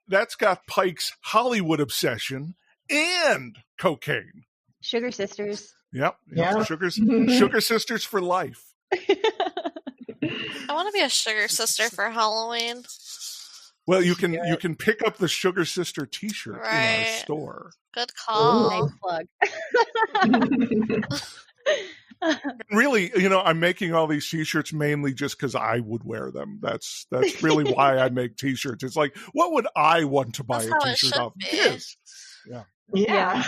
Speaker 2: Pike's Hollywood obsession and cocaine.
Speaker 4: Sugar sisters.
Speaker 2: Yep.
Speaker 5: Yeah.
Speaker 2: Sugar sisters for life.
Speaker 3: I want to be a sugar sister for Halloween.
Speaker 2: Well, you can pick up the Sugar Sister T-shirt in our store.
Speaker 3: Good call.
Speaker 4: Nice plug.
Speaker 2: Really, I'm making all these T-shirts mainly just because I would wear them. That's really why I make T-shirts. It's like, what would I want to buy a T-shirt of? Yes.
Speaker 5: Yeah.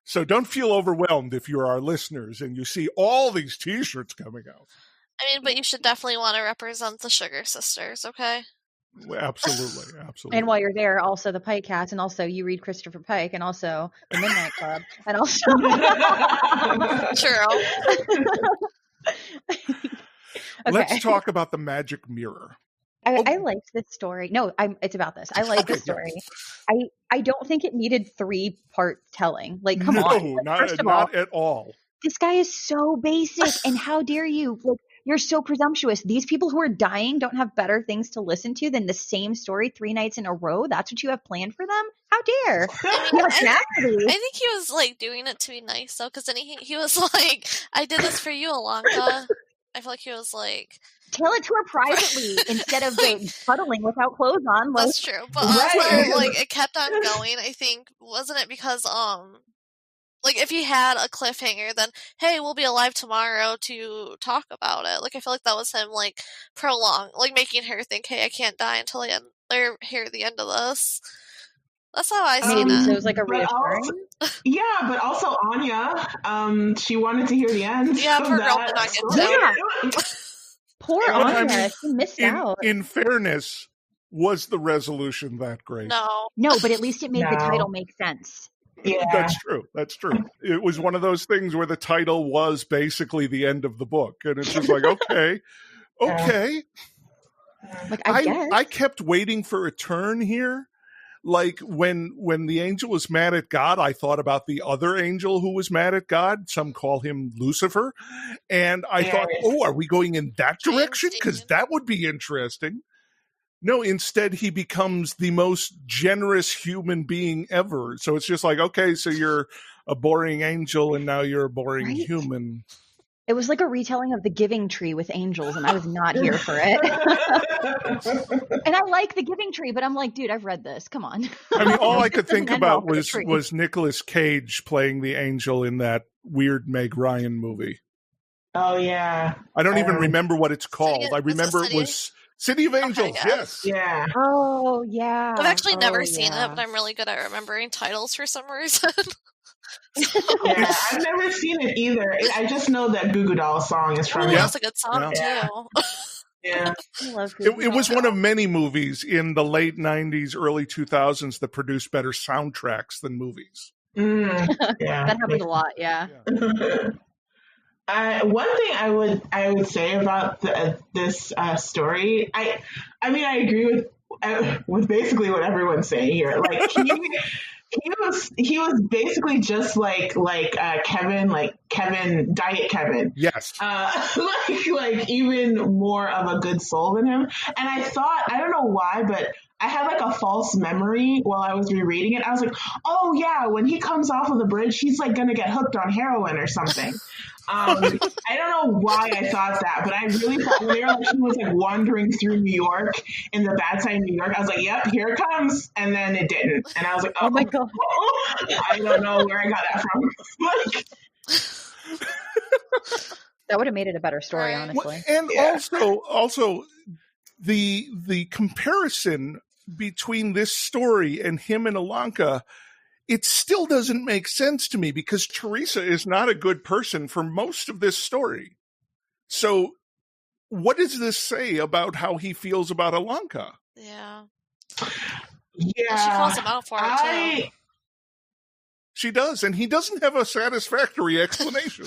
Speaker 2: So don't feel overwhelmed if you're our listeners and you see all these T-shirts coming out.
Speaker 3: I mean, but you should definitely want to represent the Sugar Sisters, okay?
Speaker 2: Absolutely.
Speaker 4: And while you're there, also the PikeCast, and also you read Christopher Pike, and also the Midnight Club, and also
Speaker 3: True.
Speaker 4: Okay.
Speaker 2: Let's talk about the magic mirror.
Speaker 4: I liked this story. No, it's about this. I like this story. Yes. I don't think it needed 3-part telling. Like, come on. Like,
Speaker 2: not at all.
Speaker 4: This guy is so basic, and how dare you? Like, you're so presumptuous. These people who are dying don't have better things to listen to than the same story 3 nights in a row. That's what you have planned for them? How dare?
Speaker 3: I think he was like doing it to be nice though, because then he was like, "I did this for you, Alonka." I feel like he was like,
Speaker 4: tell it to her privately instead of cuddling without clothes on. Like,
Speaker 3: that's true, but also, like, it kept on going. I think, wasn't it because Like, if he had a cliffhanger, then, hey, we'll be alive tomorrow to talk about it. Like, I feel like that was him, like, making her think, hey, I can't die until I hear the end of this. That's how I see
Speaker 4: Maybe
Speaker 3: it.
Speaker 4: so it was like a
Speaker 5: But
Speaker 4: reassuring.
Speaker 5: but also Anya, she wanted to hear the end.
Speaker 3: Yeah,
Speaker 5: of
Speaker 3: poor girl
Speaker 5: that
Speaker 3: did not get
Speaker 4: Yeah.
Speaker 3: to.
Speaker 4: Poor
Speaker 2: Well, I
Speaker 4: Anya,
Speaker 2: mean,
Speaker 4: she missed out.
Speaker 2: in fairness, was the resolution that great?
Speaker 3: No.
Speaker 4: No, but at least it made the
Speaker 5: No.
Speaker 4: title make sense.
Speaker 5: Yeah.
Speaker 2: That's true. That's true. It was one of those things where the title was basically the end of the book, and it's just like, okay.
Speaker 4: Like, I guess.
Speaker 2: I kept waiting for a turn here. Like when the angel was mad at God, I thought about the other angel who was mad at God. Some call him Lucifer. And I thought, oh, are we going in that direction? Because that would be interesting. No, instead he becomes the most generous human being ever. So it's just like, okay, so you're a boring angel and now you're a boring human.
Speaker 4: It was like a retelling of the Giving Tree with angels, and I was not here for it. And I like the Giving Tree, but I'm like, dude, I've read this. Come on.
Speaker 2: I mean, all I could think about was Nicolas Cage playing the angel in that weird Meg Ryan movie.
Speaker 5: Oh, yeah.
Speaker 2: I don't even remember what it's called. I remember it was City of Angels. Okay, yes.
Speaker 5: Yeah.
Speaker 4: Oh, yeah.
Speaker 3: I've actually never seen it, but I'm really good at remembering titles for some reason.
Speaker 5: Yeah, I've never seen it either. I just know that Goo Goo Dolls song is from it.
Speaker 3: That's a good song, too.
Speaker 5: Yeah.
Speaker 4: I love
Speaker 2: it was one of many movies in the late 90s, early 2000s that produced better soundtracks than movies.
Speaker 5: Yeah.
Speaker 4: That happened a lot, yeah.
Speaker 5: One thing I would say about this story, I mean, I agree with basically what everyone's saying here. Like he was basically just like Kevin, Diet Kevin.
Speaker 2: Yes.
Speaker 5: Like even more of a good soul than him. And I thought, I don't know why, but I had like a false memory while I was rereading it. I was like, oh yeah, when he comes off of the bridge, he's like gonna get hooked on heroin or something. I don't know why I thought that, but I really thought when they were like, he was like wandering through New York in the bad side of New York, I was like, yep, here it comes. And then it didn't. And I was like, oh my God. I don't know where I got that from.
Speaker 4: That would have made it a better story, honestly.
Speaker 2: And also the comparison between this story and him and Ilanka, it still doesn't make sense to me because Teresa is not a good person for most of this story. So what does this say about how he feels about Ilanka?
Speaker 3: Yeah.
Speaker 5: Yeah.
Speaker 3: And she calls him out for it, too.
Speaker 2: She does, and he doesn't have a satisfactory explanation.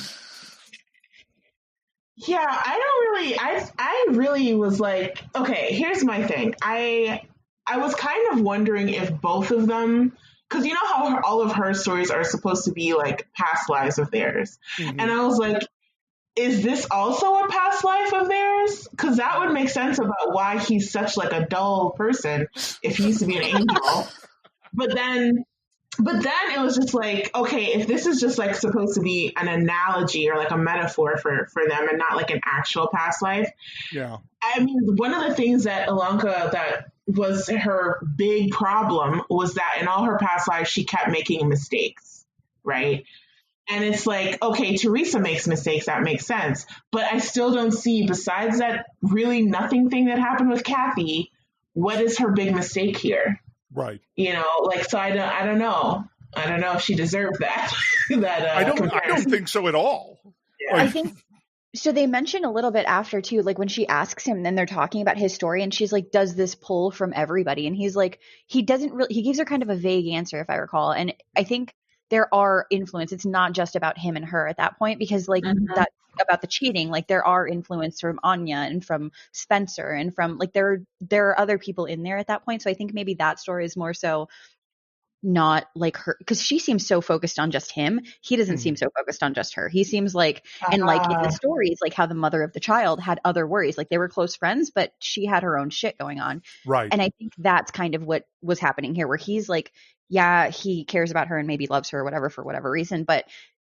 Speaker 5: Yeah, I really was like, okay, here's my thing. I was kind of wondering if both of them, because you know how all of her stories are supposed to be like past lives of theirs. Mm-hmm. And I was like, is this also a past life of theirs? Because that would make sense about why he's such like a dull person if he used to be an angel. But then it was just like, okay, if this is just like supposed to be an analogy or like a metaphor for them and not like an actual past life.
Speaker 2: Yeah.
Speaker 5: I mean, one of the things that Ilanka, that was her big problem, was that in all her past lives, she kept making mistakes, right? And it's like, okay, Teresa makes mistakes, that makes sense. But I still don't see, besides that really nothing thing that happened with Kathy, what is her big mistake here?
Speaker 2: Right.
Speaker 5: You know, like, so I don't know. I don't know if she deserved that.
Speaker 2: I don't think so at all.
Speaker 5: Yeah.
Speaker 4: I think so. They mention a little bit after too, like when she asks him, then they're talking about his story and she's like, does this pull from everybody? And he's like, he gives her kind of a vague answer, if I recall. And I think there are influence. It's not just about him and her at that point, because like that about the cheating, like there are influence from Anya and from Spencer and from like there are other people in there at that point. So I think maybe that story is more so not like her, because she seems so focused on just him. He doesn't seem so focused on just her. He seems like, and like in the stories, like how the mother of the child had other worries, like they were close friends, but she had her own shit going on.
Speaker 2: Right.
Speaker 4: And I think that's kind of what was happening here, where he's like, yeah, he cares about her and maybe loves her or whatever for whatever reason, but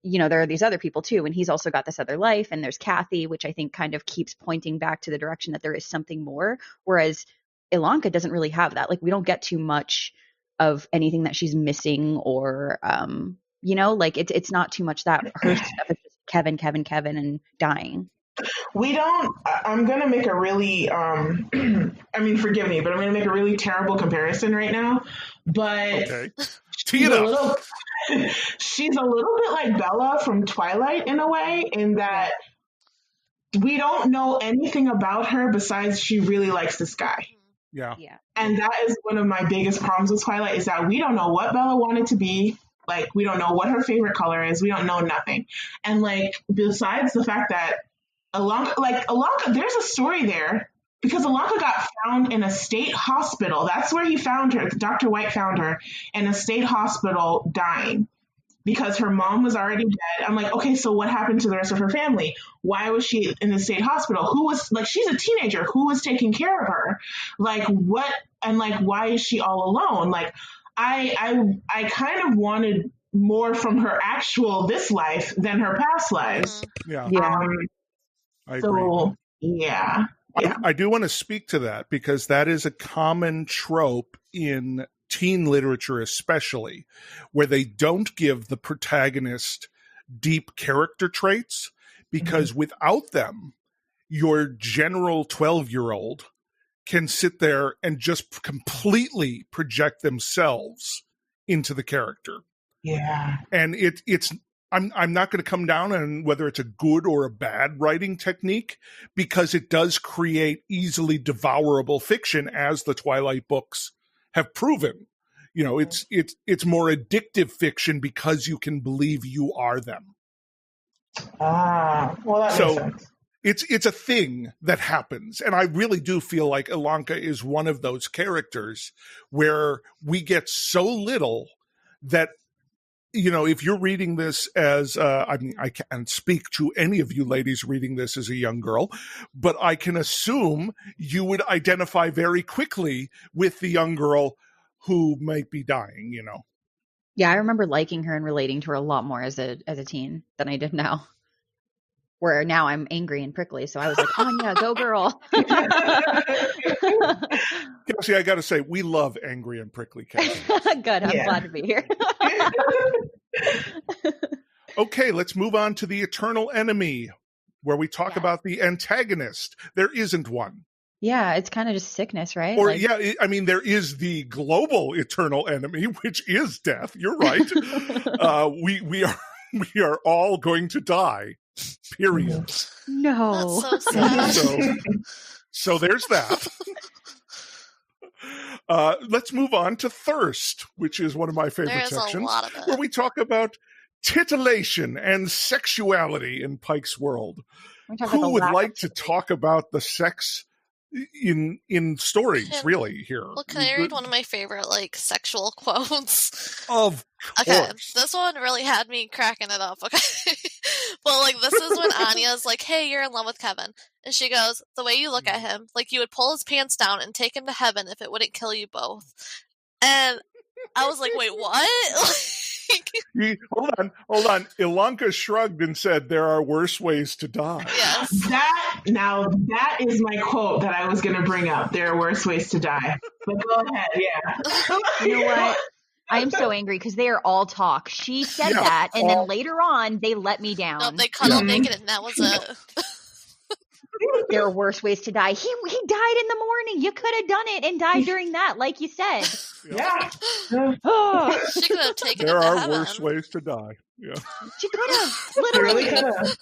Speaker 4: you know, there are these other people too, and he's also got this other life, and there's Kathy, which I think kind of keeps pointing back to the direction that there is something more, whereas Ilanka doesn't really have that. Like we don't get too much of anything that she's missing or Like it's not too much that her stuff is just Kevin, and dying.
Speaker 5: We don't, I'm going to make a really, I mean, forgive me, but I'm going to make a really terrible comparison right now. But
Speaker 2: Okay.
Speaker 5: she's a little bit like Bella from Twilight in a way, in that we don't know anything about her besides she really likes this guy.
Speaker 2: Yeah.
Speaker 5: And that is one of my biggest problems with Twilight, is that we don't know what Bella wanted to be. Like, we don't know what her favorite color is. We don't know nothing. And like, besides the fact that Ilonka, there's a story there, because Ilonka got found in a state hospital. That's where he found her. Dr. White found her in a state hospital dying because her mom was already dead. I'm like, okay, so what happened to the rest of her family? Why was she in the state hospital? Who was, like, she's a teenager. Who was taking care of her? Like, what? And like, why is she all alone? Like, I kind of wanted more from her actual this life than her past lives.
Speaker 2: Yeah. I agree.
Speaker 5: So, yeah.
Speaker 2: I do want to speak to that, because that is a common trope in teen literature, especially, where they don't give the protagonist deep character traits, because without them, your general 12-year-old can sit there and just completely project themselves into the character.
Speaker 5: Yeah.
Speaker 2: And I'm not going to come down on whether it's a good or a bad writing technique, because it does create easily devourable fiction, as the Twilight books have proven. It's more addictive fiction because you can believe you are them.
Speaker 5: Well, that makes sense.
Speaker 2: It's a thing that happens. And I really do feel like Ilonka is one of those characters where we get so little that, if you're reading this as, I can't speak to any of you ladies reading this as a young girl, but I can assume you would identify very quickly with the young girl who might be dying,
Speaker 4: Yeah, I remember liking her and relating to her a lot more as a teen than I did now. Where now I'm angry and prickly, so I was like, Anya, go girl.
Speaker 2: Cassie, I got to say, we love angry and prickly Cassie.
Speaker 4: Good, I'm glad to be here.
Speaker 2: Okay, let's move on to the eternal enemy, where we talk about the antagonist. There isn't one.
Speaker 4: Yeah, it's kind of just sickness, right?
Speaker 2: Or there is the global eternal enemy, which is death. You're right. We are all going to die. Period.
Speaker 4: No.
Speaker 3: That's so sad.
Speaker 2: So there's that. Let's move on to thirst, which is one of my favorite sections,
Speaker 3: a lot of it.
Speaker 2: where we talk about titillation and sexuality in Pike's world. Who would like to talk about the sex in stories, really, here?
Speaker 3: Well, can I read one of my favorite, sexual quotes?
Speaker 2: Of course.
Speaker 3: Okay, this one really had me cracking it up, okay? Well, this is when Anya's like, hey, you're in love with Kevin. And she goes, the way you look at him, you would pull his pants down and take him to heaven if it wouldn't kill you both. And I was like, wait, what?
Speaker 2: Hold on. Ilonka shrugged and said, there are worse ways to die.
Speaker 3: Yes.
Speaker 5: That is my quote that I was going to bring up. There are worse ways to die. But go ahead, yeah.
Speaker 4: You know what? I am so angry because they are all talk. She said that, and then later on, they let me down.
Speaker 3: No, they cuddled naked, and that was it.
Speaker 4: There are worse ways to die. He died in the morning. You could have done it and died during that, like you said.
Speaker 5: Yeah.
Speaker 3: She could have taken
Speaker 2: There
Speaker 3: it to
Speaker 2: are
Speaker 3: heaven.
Speaker 2: worse ways to die. Yeah.
Speaker 4: She could have.
Speaker 5: Really
Speaker 4: Literally.
Speaker 5: could have.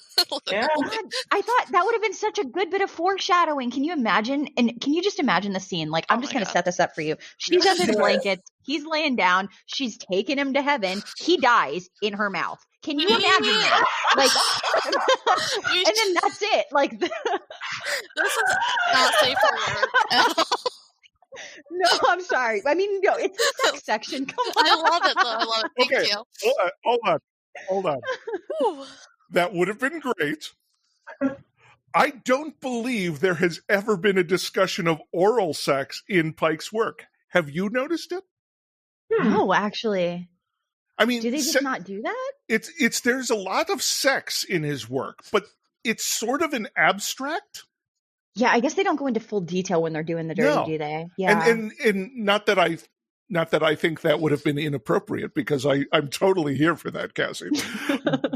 Speaker 5: Yeah.
Speaker 4: God, I thought that would have been such a good bit of foreshadowing. Can you imagine? And can you just imagine the scene? I'm just going to set this up for you. She's under the blankets. He's laying down. She's taking him to heaven. He dies in her mouth. Can you imagine that? And then that's it.
Speaker 3: This is not safe for work at all.
Speaker 4: No, I'm sorry. I mean, no, it's the sex section. Come on.
Speaker 3: I love it, though. I love it. Thank you.
Speaker 2: Hold on. That would have been great. I don't believe there has ever been a discussion of oral sex in Pike's work. Have you noticed it?
Speaker 4: No, actually.
Speaker 2: I mean,
Speaker 4: do they just not do that?
Speaker 2: It's there's a lot of sex in his work, but it's sort of an abstract.
Speaker 4: Yeah, I guess they don't go into full detail when they're doing the dirty, do they? Yeah.
Speaker 2: And not that I Not that I think that would have been inappropriate, because I'm totally here for that, Cassie.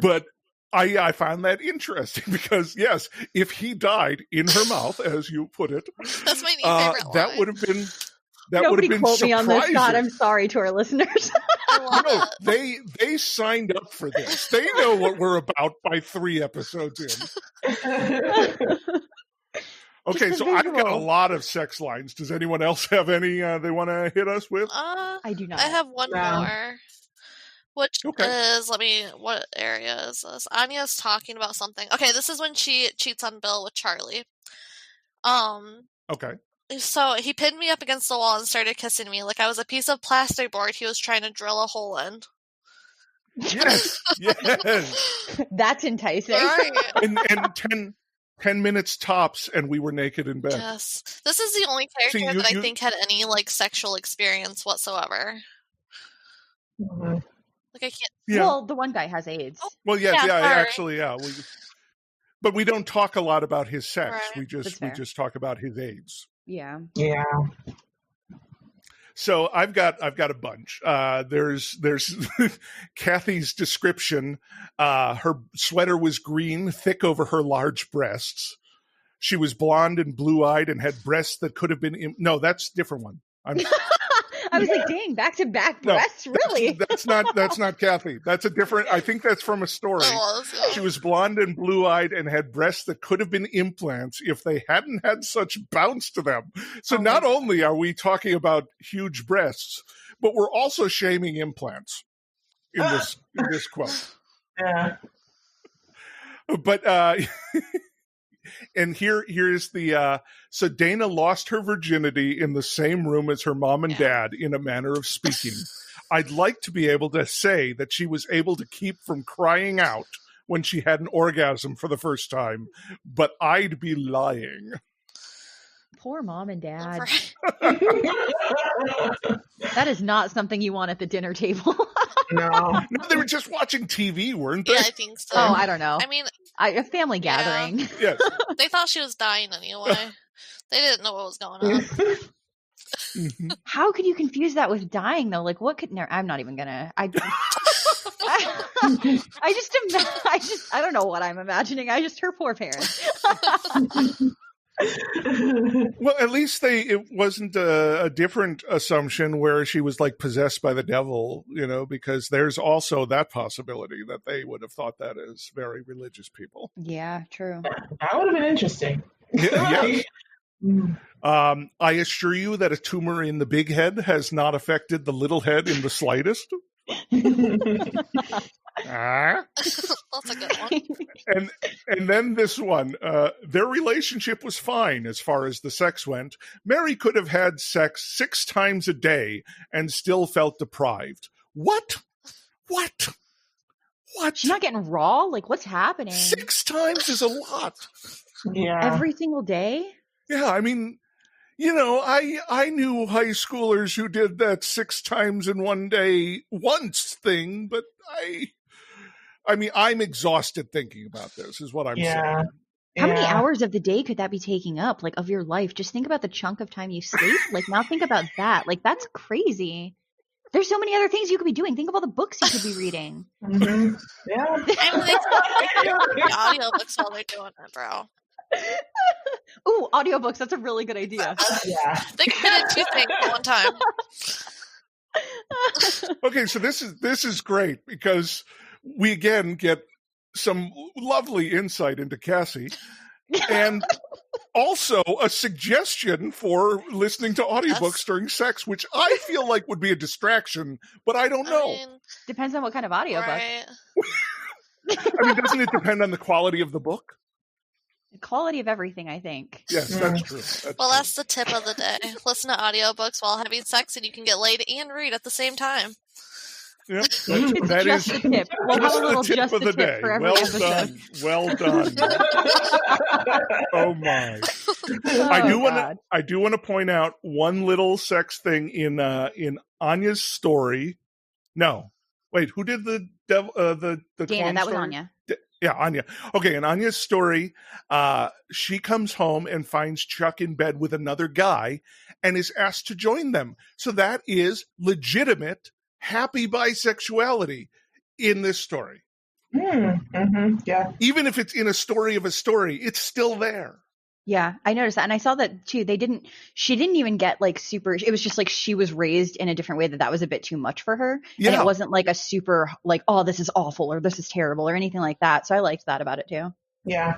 Speaker 2: But I found that interesting because, yes, if he died in her mouth, as you put it,
Speaker 3: That's my new favorite line.
Speaker 2: that would have been
Speaker 4: Nobody quote
Speaker 2: surprising.
Speaker 4: me on this, God. I'm sorry to our listeners.
Speaker 2: No, they signed up for this. They know what we're about by 3 episodes in. Okay, so I've got a lot of sex lines. Does anyone else have any they want to hit us with?
Speaker 4: I do not.
Speaker 3: I have one more, which is, what area is this? Anya's talking about something. Okay, this is when she cheats on Bill with Charlie.
Speaker 2: Okay.
Speaker 3: So he pinned me up against the wall and started kissing me like I was a piece of plastic board he was trying to drill a hole in.
Speaker 2: Yes, yes.
Speaker 4: That's enticing.
Speaker 3: Right.
Speaker 2: And 10 minutes tops, and we were naked in bed.
Speaker 3: Yes. This is the only character that I think had any, like, sexual experience whatsoever.
Speaker 5: Mm-hmm.
Speaker 3: Like, I can't...
Speaker 2: Yeah.
Speaker 4: Well, the one guy has AIDS.
Speaker 2: Oh, well, yes,
Speaker 3: yeah,
Speaker 2: actually, yeah. But we don't talk a lot about his sex.
Speaker 3: Right.
Speaker 2: We just talk about his AIDS.
Speaker 4: Yeah.
Speaker 5: Yeah.
Speaker 2: So I've got a bunch. There's Kathy's description. Her sweater was green, thick over her large breasts. She was blonde and blue-eyed and had breasts that could have been. No, that's a different one.
Speaker 4: I was like, dang, back-to-back breasts, really?
Speaker 2: That's not Kathy. That's a different. I think that's from a story. She was blonde and blue-eyed and had breasts that could have been implants if they hadn't had such bounce to them. So not only are we talking about huge breasts, but we're also shaming implants in this quote.
Speaker 5: Yeah.
Speaker 2: But and here's the so Dana lost her virginity in the same room as her mom and dad, in a manner of speaking. I'd like to be able to say that she was able to keep from crying out when she had an orgasm for the first time, but I'd be lying.
Speaker 4: Poor mom and dad.
Speaker 3: Right.
Speaker 4: That is not something you want at the dinner table.
Speaker 5: No,
Speaker 2: they were just watching TV, weren't they?
Speaker 3: Yeah, I think so.
Speaker 4: Oh, I don't know.
Speaker 3: I mean...
Speaker 4: A family gathering.
Speaker 2: Yes.
Speaker 3: They thought she was dying anyway. They didn't know what was going on.
Speaker 2: Mm-hmm.
Speaker 4: How could you confuse that with dying, though? Like, what could... No, I'm not even gonna... I don't know what I'm imagining. Her poor parents.
Speaker 2: Well, at least it wasn't a different assumption where she was like possessed by the devil, because there's also that possibility that they would have thought that as very religious people.
Speaker 4: Yeah, true.
Speaker 5: that would have been interesting.
Speaker 2: Yeah. I assure you that a tumor in the big head has not affected the little head in the slightest.
Speaker 3: That's a good one.
Speaker 2: And then this one, their relationship was fine as far as the sex went. Mary could have had sex 6 times a day and still felt deprived. What?
Speaker 4: She's not getting raw? Like, what's happening?
Speaker 2: 6 times is a lot.
Speaker 5: Yeah.
Speaker 4: Every single day?
Speaker 2: Yeah, I mean, I knew high schoolers who did that 6 times in one day once thing, but I mean, I'm exhausted thinking about this, is what I'm saying.
Speaker 4: How many hours of the day could that be taking up, like, of your life? Just think about the chunk of time you sleep. Like, now think about that. Like, that's crazy. There's so many other things you could be doing. Think of all the books you could be reading.
Speaker 5: Mm-hmm. Yeah.
Speaker 3: I mean, they the audiobooks while they're doing it, bro.
Speaker 4: Ooh, audiobooks. That's a really good idea.
Speaker 5: Yeah.
Speaker 3: They could get 2 things at one time.
Speaker 2: Okay, so this is great because we again get some lovely insight into Cassie and also a suggestion for listening to audiobooks during sex, which I feel like would be a distraction, but I don't know.
Speaker 4: Depends on what kind of audiobook.
Speaker 3: Right.
Speaker 2: I mean, doesn't it depend on the quality of the book?
Speaker 4: The quality of everything, I think.
Speaker 2: Yes, that's true.
Speaker 3: That's the tip of the day. Listen to audiobooks while having sex and you can get laid and read at the same time.
Speaker 2: Yeah,
Speaker 4: It's
Speaker 2: that
Speaker 4: just
Speaker 2: is
Speaker 4: a tip. We'll have a little
Speaker 2: the tip
Speaker 4: just
Speaker 2: of
Speaker 4: a
Speaker 2: the
Speaker 4: tip
Speaker 2: day.
Speaker 4: for every
Speaker 2: Well
Speaker 4: episode.
Speaker 2: done. Well done. Oh my. I do want to point out one little sex thing in Anya's story. No. Wait, who did the devil the
Speaker 4: Dana,
Speaker 2: clone
Speaker 4: that was
Speaker 2: story?
Speaker 4: Anya.
Speaker 2: Yeah, Anya. Okay, in Anya's story, she comes home and finds Chuck in bed with another guy and is asked to join them. So that is legitimate, happy bisexuality in this story.
Speaker 5: Yeah.
Speaker 2: Even if it's in a story of a story, it's still there.
Speaker 4: Yeah, I noticed that. And I saw that too. She didn't even get like super, it was just like she was raised in a different way that was a bit too much for her.
Speaker 2: Yeah.
Speaker 4: And it wasn't like a super like, oh, this is awful or this is terrible or anything like that. So I liked that about it too.
Speaker 5: Yeah.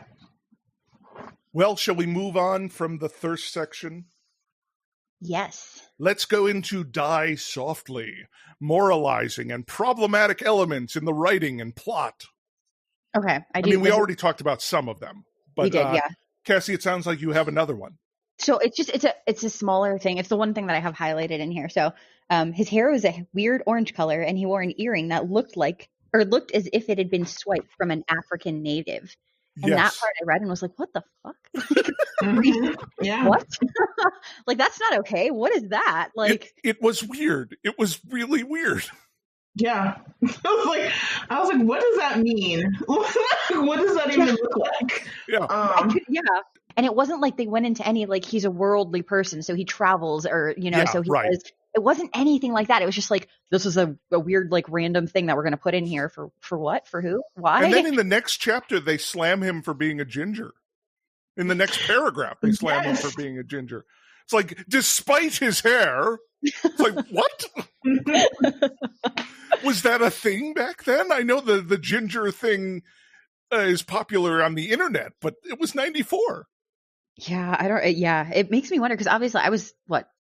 Speaker 2: Well, shall we move on from the thirst section?
Speaker 4: Yes.
Speaker 2: Let's go into Die Softly, moralizing and problematic elements in the writing and plot.
Speaker 4: Okay.
Speaker 2: I mean, we already talked about some of them. But,
Speaker 4: we did, yeah.
Speaker 2: Cassie, it sounds like you have another one.
Speaker 4: So it's a smaller thing. It's the one thing that I have highlighted in here. So his hair was a weird orange color and he wore an earring that looked as if it had been swiped from an African native. And that part I read and was like, what the fuck?
Speaker 5: Yeah.
Speaker 4: What? Like, that's not okay. What is that? Like,
Speaker 2: it was weird. It was really weird.
Speaker 5: Yeah. I was like, what does that mean? What does that even look like?
Speaker 2: Yeah.
Speaker 4: Yeah. And it wasn't like they went into any, like, he's a worldly person, so he travels or, so he was, it wasn't anything like that. It was just like, this is a weird, like, random thing that we're going to put in here for what? For who? Why?
Speaker 2: And then in the next chapter, they slam him for being a ginger. In the next paragraph, they slam him for being a ginger. It's like, despite his hair, it's like, what? Was that a thing back then? I know the ginger thing is popular on the internet, but it was 94.
Speaker 4: Yeah, it makes me wonder because obviously I was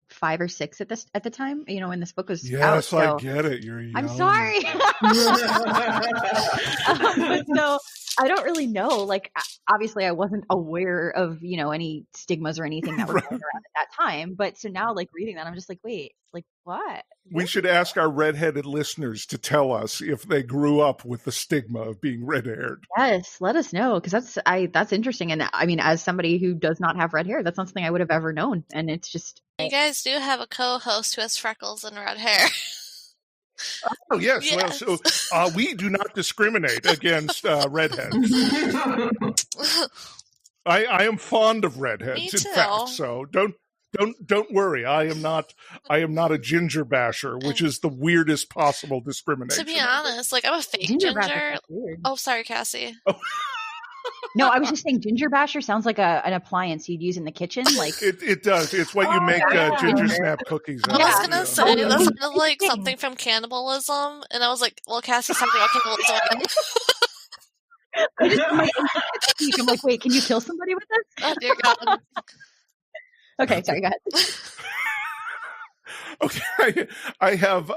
Speaker 4: 5 or 6 at the time, when this book was out.
Speaker 2: Yes, I get it. You're young.
Speaker 4: I'm sorry. So I don't really know. Like, obviously, I wasn't aware of any stigmas or anything that were going around at that time. But so now, like reading that, I'm just like, wait, like what?
Speaker 2: We should ask our redheaded listeners to tell us if they grew up with the stigma of being red-haired.
Speaker 4: Yes, let us know because that's interesting. And I mean, as somebody who does not have red hair, that's not something I would have ever known. And it's just
Speaker 3: you guys do have a co-host who has freckles and red hair.
Speaker 2: Oh yes. Well, so we do not discriminate against redheads. I am fond of redheads,
Speaker 3: Me
Speaker 2: in
Speaker 3: too.
Speaker 2: fact. So don't worry. I am not a ginger basher, which is the weirdest possible discrimination.
Speaker 3: To be honest, like I'm a fake ginger. Oh, sorry, Cassie.
Speaker 2: Oh.
Speaker 4: No, I was just saying ginger basher sounds like an appliance you'd use in the kitchen. Like
Speaker 2: it does. It's what you make ginger snap cookies out.
Speaker 3: I was gonna say that sounded like something from cannibalism, and I was like, "Well, Cassie's talking about cannibalism."
Speaker 4: I'm like, wait, can you kill somebody with this?
Speaker 3: Oh dear God.
Speaker 4: Okay, sorry, go ahead.
Speaker 2: Okay, I have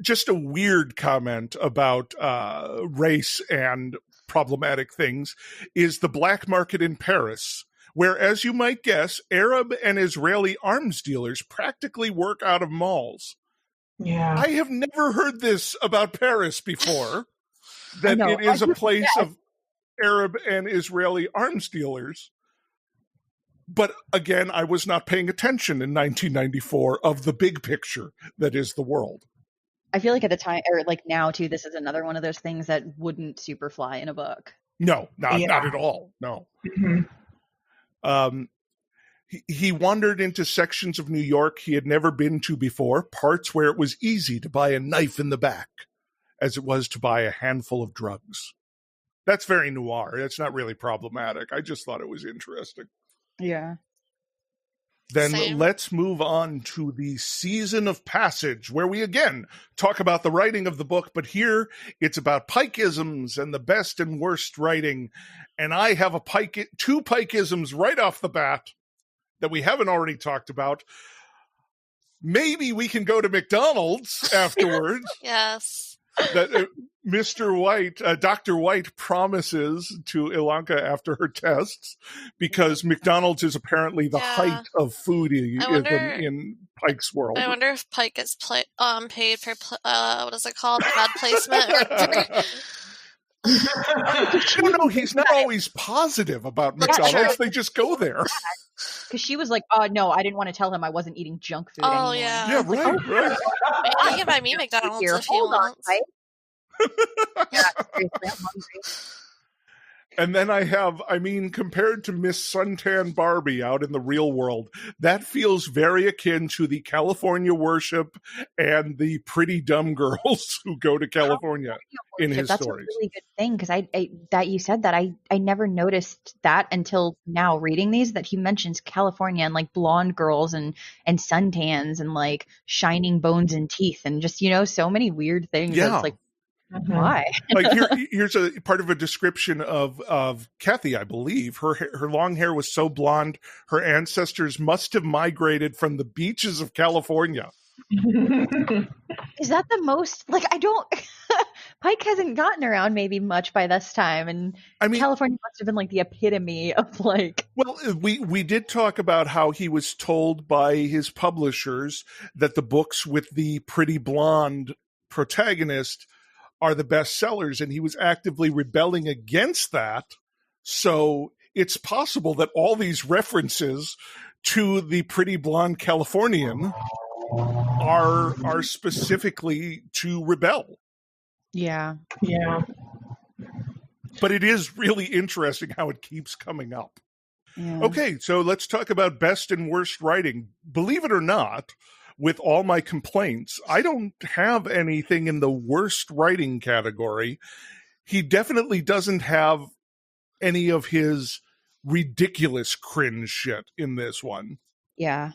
Speaker 2: just a weird comment about race and problematic things is the black market in Paris, where, as you might guess, Arab and Israeli arms dealers practically work out of malls.
Speaker 5: Yeah.
Speaker 2: I have never heard this about Paris before, that it is a place of Arab and Israeli arms dealers. But again, I was not paying attention in 1994 of the big picture that is the world.
Speaker 4: I feel like at the time, or like now too, this is another one of those things that wouldn't super fly in a book.
Speaker 2: No, not at all. No. Mm-hmm. He wandered into sections of New York he had never been to before, parts where it was easy to buy a knife in the back, as it was to buy a handful of drugs. That's very noir. That's not really problematic. I just thought it was interesting.
Speaker 4: Yeah.
Speaker 2: Then let's move on to the season of passage, where we again talk about the writing of the book, but here it's about Pikeisms and the best and worst writing. And I have two Pikeisms right off the bat that we haven't already talked about. Maybe we can go to McDonald's afterwards.
Speaker 3: Yes.
Speaker 2: That Mr. White, Dr. White promises to Ilanka after her tests, because McDonald's is apparently the height of foodism in Pike's world.
Speaker 3: I wonder if Pike gets paid for, what is it called? Bad placement?
Speaker 2: No, he's not always positive about McDonald's. They just go there.
Speaker 4: Because she was like, "Oh no, I didn't want to tell him I wasn't eating junk food."
Speaker 3: Oh
Speaker 4: anymore.
Speaker 3: yeah,
Speaker 2: right.
Speaker 3: He can buy me McDonald's if he wants.
Speaker 4: Yeah, seriously, I'm hungry.
Speaker 2: And then compared to Miss Suntan Barbie out in the real world, that feels very akin to the California worship and the pretty dumb girls who go to California in his
Speaker 4: That's
Speaker 2: stories.
Speaker 4: That's a really good thing, because I that you said that I never noticed that until now reading these, that he mentions California and like blonde girls and suntans and like shining bones and teeth and just, so many weird things.
Speaker 2: Yeah.
Speaker 4: That's like, why?
Speaker 2: Like here's a part of a description of Kathy, I believe. Her long hair was so blonde, her ancestors must have migrated from the beaches of California.
Speaker 4: Is that the most, like, I don't, Pike hasn't gotten around maybe much by this time, and California must have been like the epitome of like.
Speaker 2: Well, we did talk about how he was told by his publishers that the books with the pretty blonde protagonist are the best sellers, and he was actively rebelling against that. So it's possible that all these references to the pretty blonde Californian are specifically to rebel.
Speaker 4: Yeah.
Speaker 2: But it is really interesting how it keeps coming up.
Speaker 4: Yeah.
Speaker 2: Okay, so let's talk about best and worst writing. Believe it or not, with all my complaints, I don't have anything in the worst writing category. He definitely doesn't have any of his ridiculous cringe shit in this one.
Speaker 4: Yeah.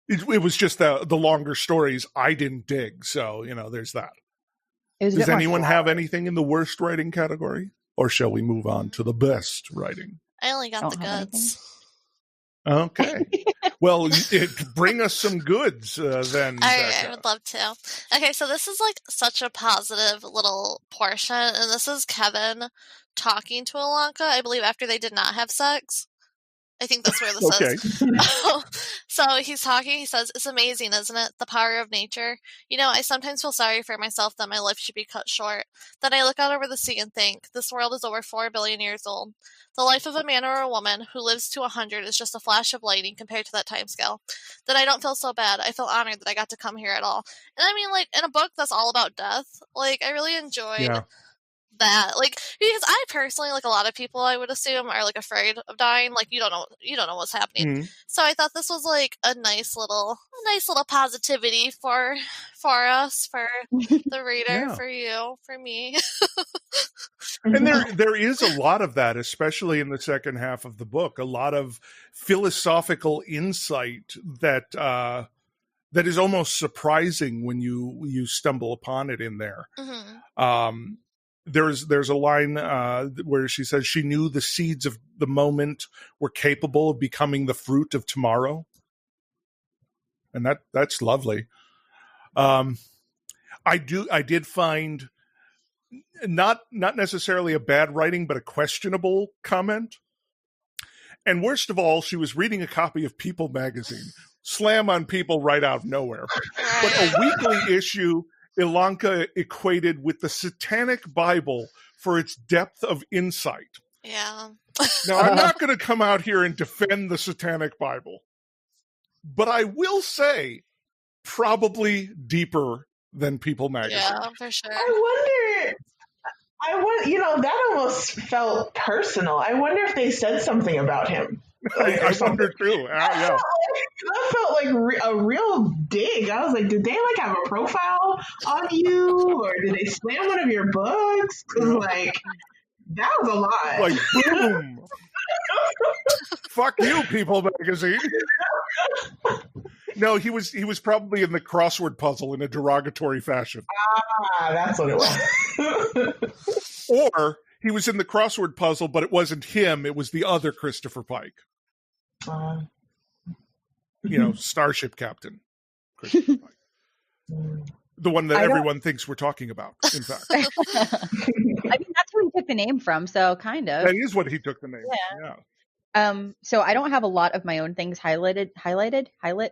Speaker 2: It was just the longer stories I didn't dig. So, there's that. Does anyone have anything in the worst writing category? Or shall we move on to the best writing?
Speaker 3: I only got the goods.
Speaker 2: Okay. Well, bring us some goods then.
Speaker 3: I would love to. Okay, so this is like such a positive little portion, and this is Kevin talking to Ilanka, I believe, after they did not have sex. I think that's where this is. So he's talking. He says, "It's amazing, isn't it? The power of nature. I sometimes feel sorry for myself that my life should be cut short. Then I look out over the sea and think, this world is over 4 billion years old. The life of a man or a woman who lives to 100 is just a flash of lightning compared to that time scale. Then I don't feel so bad. I feel honored that I got to come here at all." And I mean, like, in a book that's all about death, like, I really enjoyed that, like, because I personally, like a lot of people, I would assume, are like afraid of dying. Like, you don't know what's happening.
Speaker 2: Mm-hmm.
Speaker 3: So I thought this was like a nice little positivity for us, for the reader, for you, for me.
Speaker 2: And there is a lot of that, especially in the second half of the book. A lot of philosophical insight that is almost surprising when you stumble upon it in there. Mm-hmm. There's a line where she says she knew the seeds of the moment were capable of becoming the fruit of tomorrow, and that's lovely. I did find not necessarily a bad writing, but a questionable comment. And worst of all, she was reading a copy of People magazine. Slam on People right out of nowhere, but a weekly issue Ilanka equated with the Satanic Bible for its depth of insight.
Speaker 3: Yeah.
Speaker 2: Now, I'm not going to come out here and defend the Satanic Bible, but I will say probably deeper than People magazine.
Speaker 3: Yeah, for sure.
Speaker 5: I wonder, that almost felt personal. I wonder if they said something about him.
Speaker 2: I wonder too. Yeah.
Speaker 5: That felt like a real dig. I was like, did they like have a profile on you, or did they slam one of your books? Because like that was a lot.
Speaker 2: Like boom. Fuck you, People magazine. No, he was probably in the crossword puzzle in a derogatory fashion.
Speaker 5: That's what it was.
Speaker 2: Or he was in the crossword puzzle, but it wasn't him. It was the other Christopher Pike. Starship Captain Christopher Pike. The one that everyone thinks we're talking about, in fact.
Speaker 4: I mean, that's where he took the name from, so kind of.
Speaker 2: That is what he took the name from, yeah.
Speaker 4: So I don't have a lot of my own things highlighted.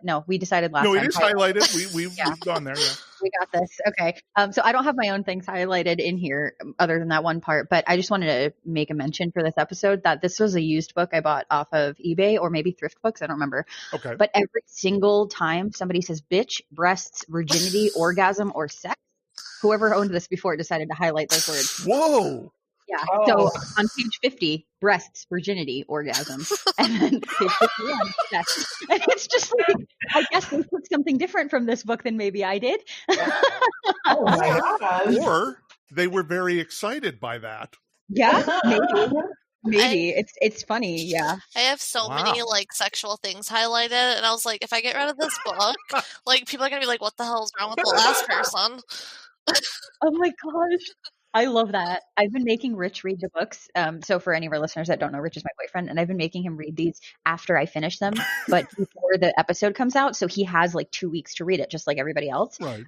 Speaker 4: No, we decided last time.
Speaker 2: No, it is highlighted. We've gone there, yeah.
Speaker 4: We got this. Okay. So I don't have my own things highlighted in here other than that one part, but I just wanted to make a mention for this episode that this was a used book I bought off of eBay or maybe Thrift Books. I don't remember.
Speaker 2: Okay.
Speaker 4: But every single time somebody says bitch, breasts, virginity, orgasm, or sex, whoever owned this before decided to highlight those words.
Speaker 2: Whoa.
Speaker 4: Yeah.
Speaker 5: Oh.
Speaker 4: So on page 50, breasts, virginity, orgasm. And then page 51, sex. And it's just like, I guess they took something different from this book than maybe I did.
Speaker 5: Oh my gosh.
Speaker 2: Or they were very excited by that.
Speaker 4: Yeah, maybe. It's funny, yeah.
Speaker 3: I have so many like sexual things highlighted, and I was like, if I get rid of this book, like people are gonna be like, "What the hell is wrong with the last person?"
Speaker 4: Oh my gosh. I love that. I've been making Rich read the books. So for any of our listeners that don't know, Rich is my boyfriend, and I've been making him read these after I finish them, but before the episode comes out. So he has like 2 weeks to read it, just like everybody else.
Speaker 2: Right.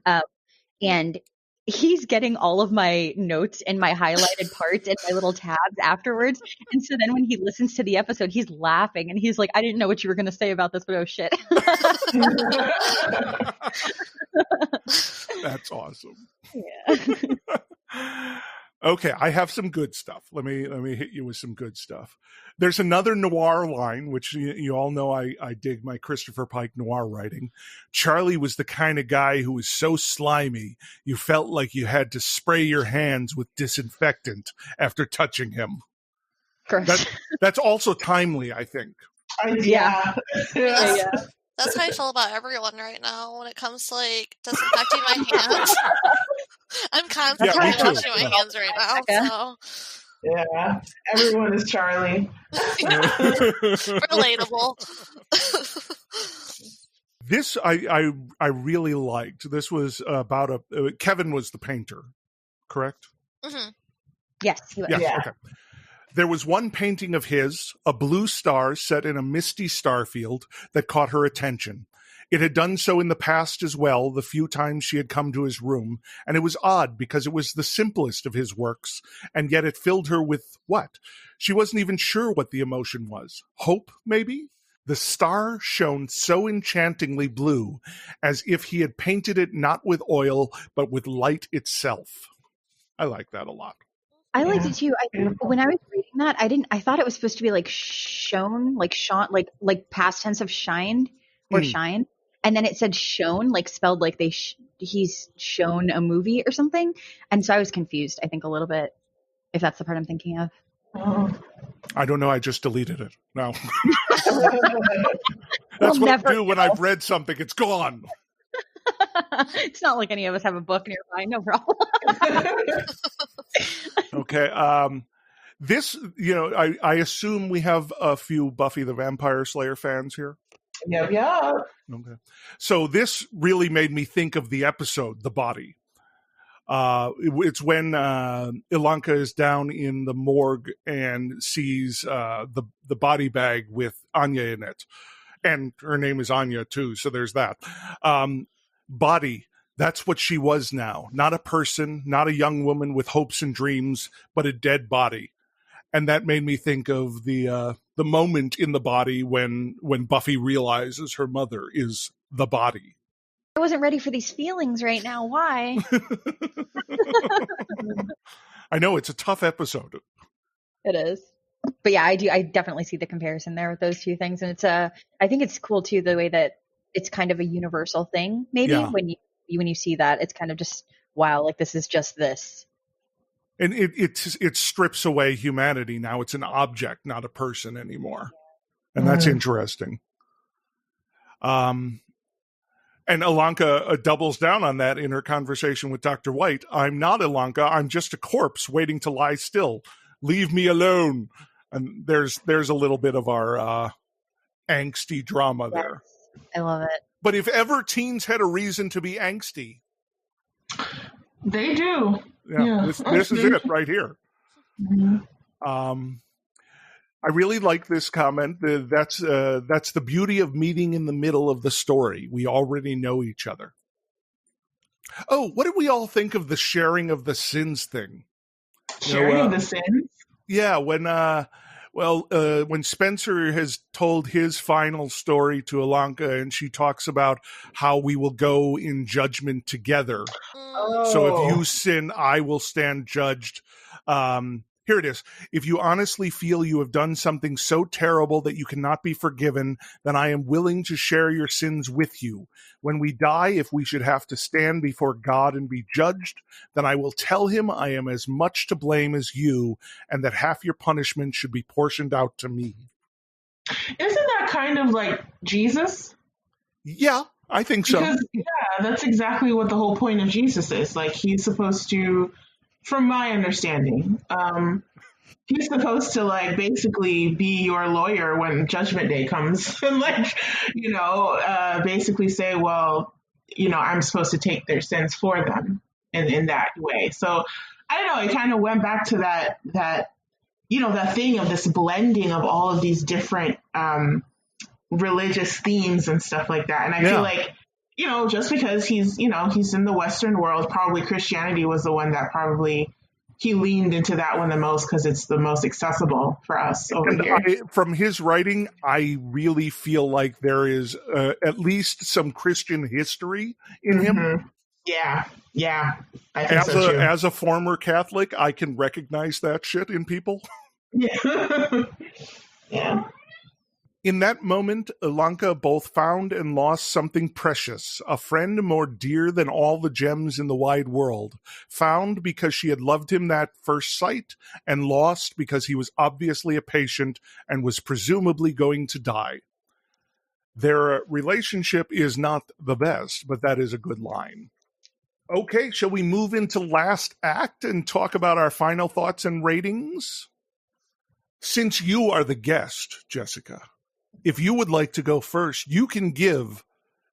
Speaker 4: And he's getting all of my notes and my highlighted parts and my little tabs afterwards. And so then when he listens to the episode, he's laughing and he's like, I didn't know what you were going to say about this, but oh shit.
Speaker 2: That's awesome.
Speaker 4: Yeah.
Speaker 2: Okay, I have some good stuff. Let me hit you with some good stuff. There's another noir line, which you all know I dig my Christopher Pike noir writing. Charlie was the kind of guy who was so slimy, you felt like you had to spray your hands with disinfectant after touching him.
Speaker 4: Gross.
Speaker 2: That's also timely, I think.
Speaker 5: Yeah.
Speaker 3: That's how I feel about everyone right now when it comes to like disinfecting my hands. I'm constantly washing my hands right now. So
Speaker 5: Yeah, everyone is Charlie.
Speaker 3: relatable.
Speaker 2: This I really liked. This was about Kevin was the painter, correct?
Speaker 3: Mm-hmm.
Speaker 4: Yes, he was.
Speaker 2: Yes,
Speaker 5: Yeah.
Speaker 2: okay. There was one painting of his, a blue star set in a misty starfield, that caught her attention. It had done so in the past as well, the few times she had come to his room, and it was odd because it was the simplest of his works, and yet it filled her with what? She wasn't even sure what the emotion was. Hope, maybe? The star shone so enchantingly blue, as if he had painted it not with oil, but with light itself. I like that a lot.
Speaker 4: I liked it too. When I was reading that, I thought it was supposed to be like shone, like shone, like past tense of shined or shine. And then it said shone, like spelled like he's shown a movie or something. And so I was confused, I think a little bit, if that's the part I'm thinking of.
Speaker 2: I don't know. I just deleted it. No. That's what I do when I've read something. It's gone.
Speaker 4: It's not like any of us have a book nearby. No problem.
Speaker 2: Okay. This, I assume we have a few Buffy the Vampire Slayer fans here.
Speaker 5: Yeah.
Speaker 2: Okay. So this really made me think of the episode, The Body. It's when Ilanka is down in the morgue and sees the body bag with Anya in it. And her name is Anya, too, so there's that. Body, that's what she was now. Not a person, not a young woman with hopes and dreams, but a dead body. And that made me think of the moment in The Body when Buffy realizes her mother is the body.
Speaker 4: I wasn't ready for these feelings right now. Why?
Speaker 2: I know, it's a tough episode.
Speaker 4: It is. But yeah, I definitely see the comparison there with those two things. And it's I think it's cool too, the way that it's kind of a universal thing. Maybe when you see that, it's kind of just, wow, like this is just this.
Speaker 2: And it strips away humanity. Now it's an object, not a person anymore. And that's interesting. And Ilanka doubles down on that in her conversation with Dr. White. I'm not Ilanka. I'm just a corpse waiting to lie still. Leave me alone. And there's a little bit of our angsty drama there.
Speaker 4: I love it.
Speaker 2: But if ever teens had a reason to be angsty,
Speaker 5: they do.
Speaker 2: Yeah. This is it right here.
Speaker 5: Mm-hmm.
Speaker 2: I really like this comment. That's the beauty of meeting in the middle of the story. We already know each other. Oh, what did we all think of the sharing of the sins thing?
Speaker 5: Sharing of the sins?
Speaker 2: Yeah, when Spencer has told his final story to Ilanka and she talks about how we will go in judgment together.
Speaker 5: Oh.
Speaker 2: So if you sin, I will stand judged. Here it is. If you honestly feel you have done something so terrible that you cannot be forgiven, then I am willing to share your sins with you. When we die, if we should have to stand before God and be judged, then I will tell him I am as much to blame as you, and that half your punishment should be portioned out to me.
Speaker 5: Isn't that kind of like Jesus?
Speaker 2: Yeah, I think so.
Speaker 5: Because, that's exactly what the whole point of Jesus is. Like, he's supposed to, from my understanding, he's supposed to like basically be your lawyer when Judgment Day comes, and like, basically say, well, I'm supposed to take their sins for them in that way. So I don't know. It kind of went back to that thing of this blending of all of these different religious themes and stuff like that. And I feel like, just because he's in the Western world, probably Christianity was the one that probably he leaned into that one the most because it's the most accessible for us over here.
Speaker 2: From his writing, I really feel like there is at least some Christian history in him.
Speaker 5: Yeah. I think so too.
Speaker 2: As a former Catholic, I can recognize that shit in people.
Speaker 5: Yeah. Yeah.
Speaker 2: In that moment, Ilanka both found and lost something precious, a friend more dear than all the gems in the wide world, found because she had loved him that first sight, and lost because he was obviously a patient and was presumably going to die. Their relationship is not the best, but that is a good line. Okay, shall we move into last act and talk about our final thoughts and ratings? Since you are the guest, Jessica, if you would like to go first, you can give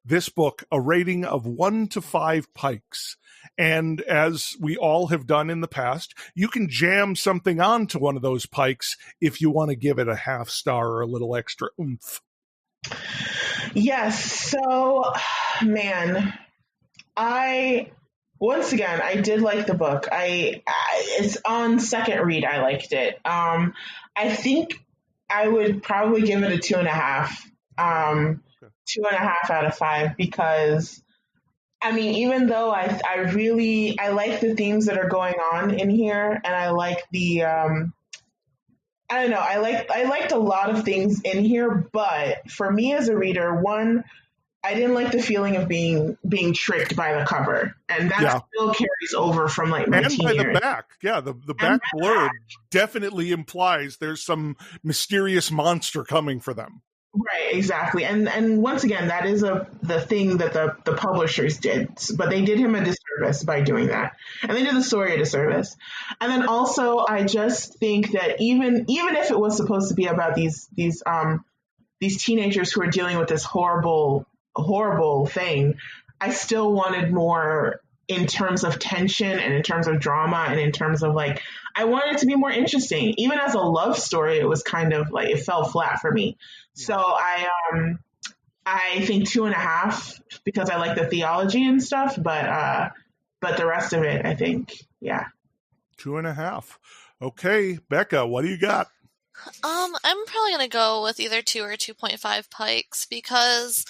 Speaker 2: this book a rating of 1 to 5 pikes. And as we all have done in the past, you can jam something onto one of those pikes if you want to give it a half star or a little extra oomph.
Speaker 5: Yes. So, man, once again, I did like the book. It's on second read. I liked it. I think I would probably give it a 2.5, 2.5 out of 5, because I mean, even though I like the themes that are going on in here, and I like the, I don't know, I liked a lot of things in here, but for me as a reader, one, I didn't like the feeling of being tricked by the cover, and that still carries over from like my teen years.
Speaker 2: And by the back, the back blurb definitely implies there's some mysterious monster coming for them.
Speaker 5: Right, exactly, and once again, that is the thing that the publishers did, but they did him a disservice by doing that, and they did the story a disservice. And then also, I just think that even if it was supposed to be about these teenagers who are dealing with this horrible thing, I still wanted more in terms of tension and in terms of drama and in terms of like, I wanted it to be more interesting. Even as a love story, it was kind of like, it fell flat for me. So I think 2.5 because I like the theology and stuff, but the rest of it, I think,
Speaker 2: 2.5. Okay, Becca, what do you got?
Speaker 3: I'm probably gonna go with either 2 or 2.5 pikes because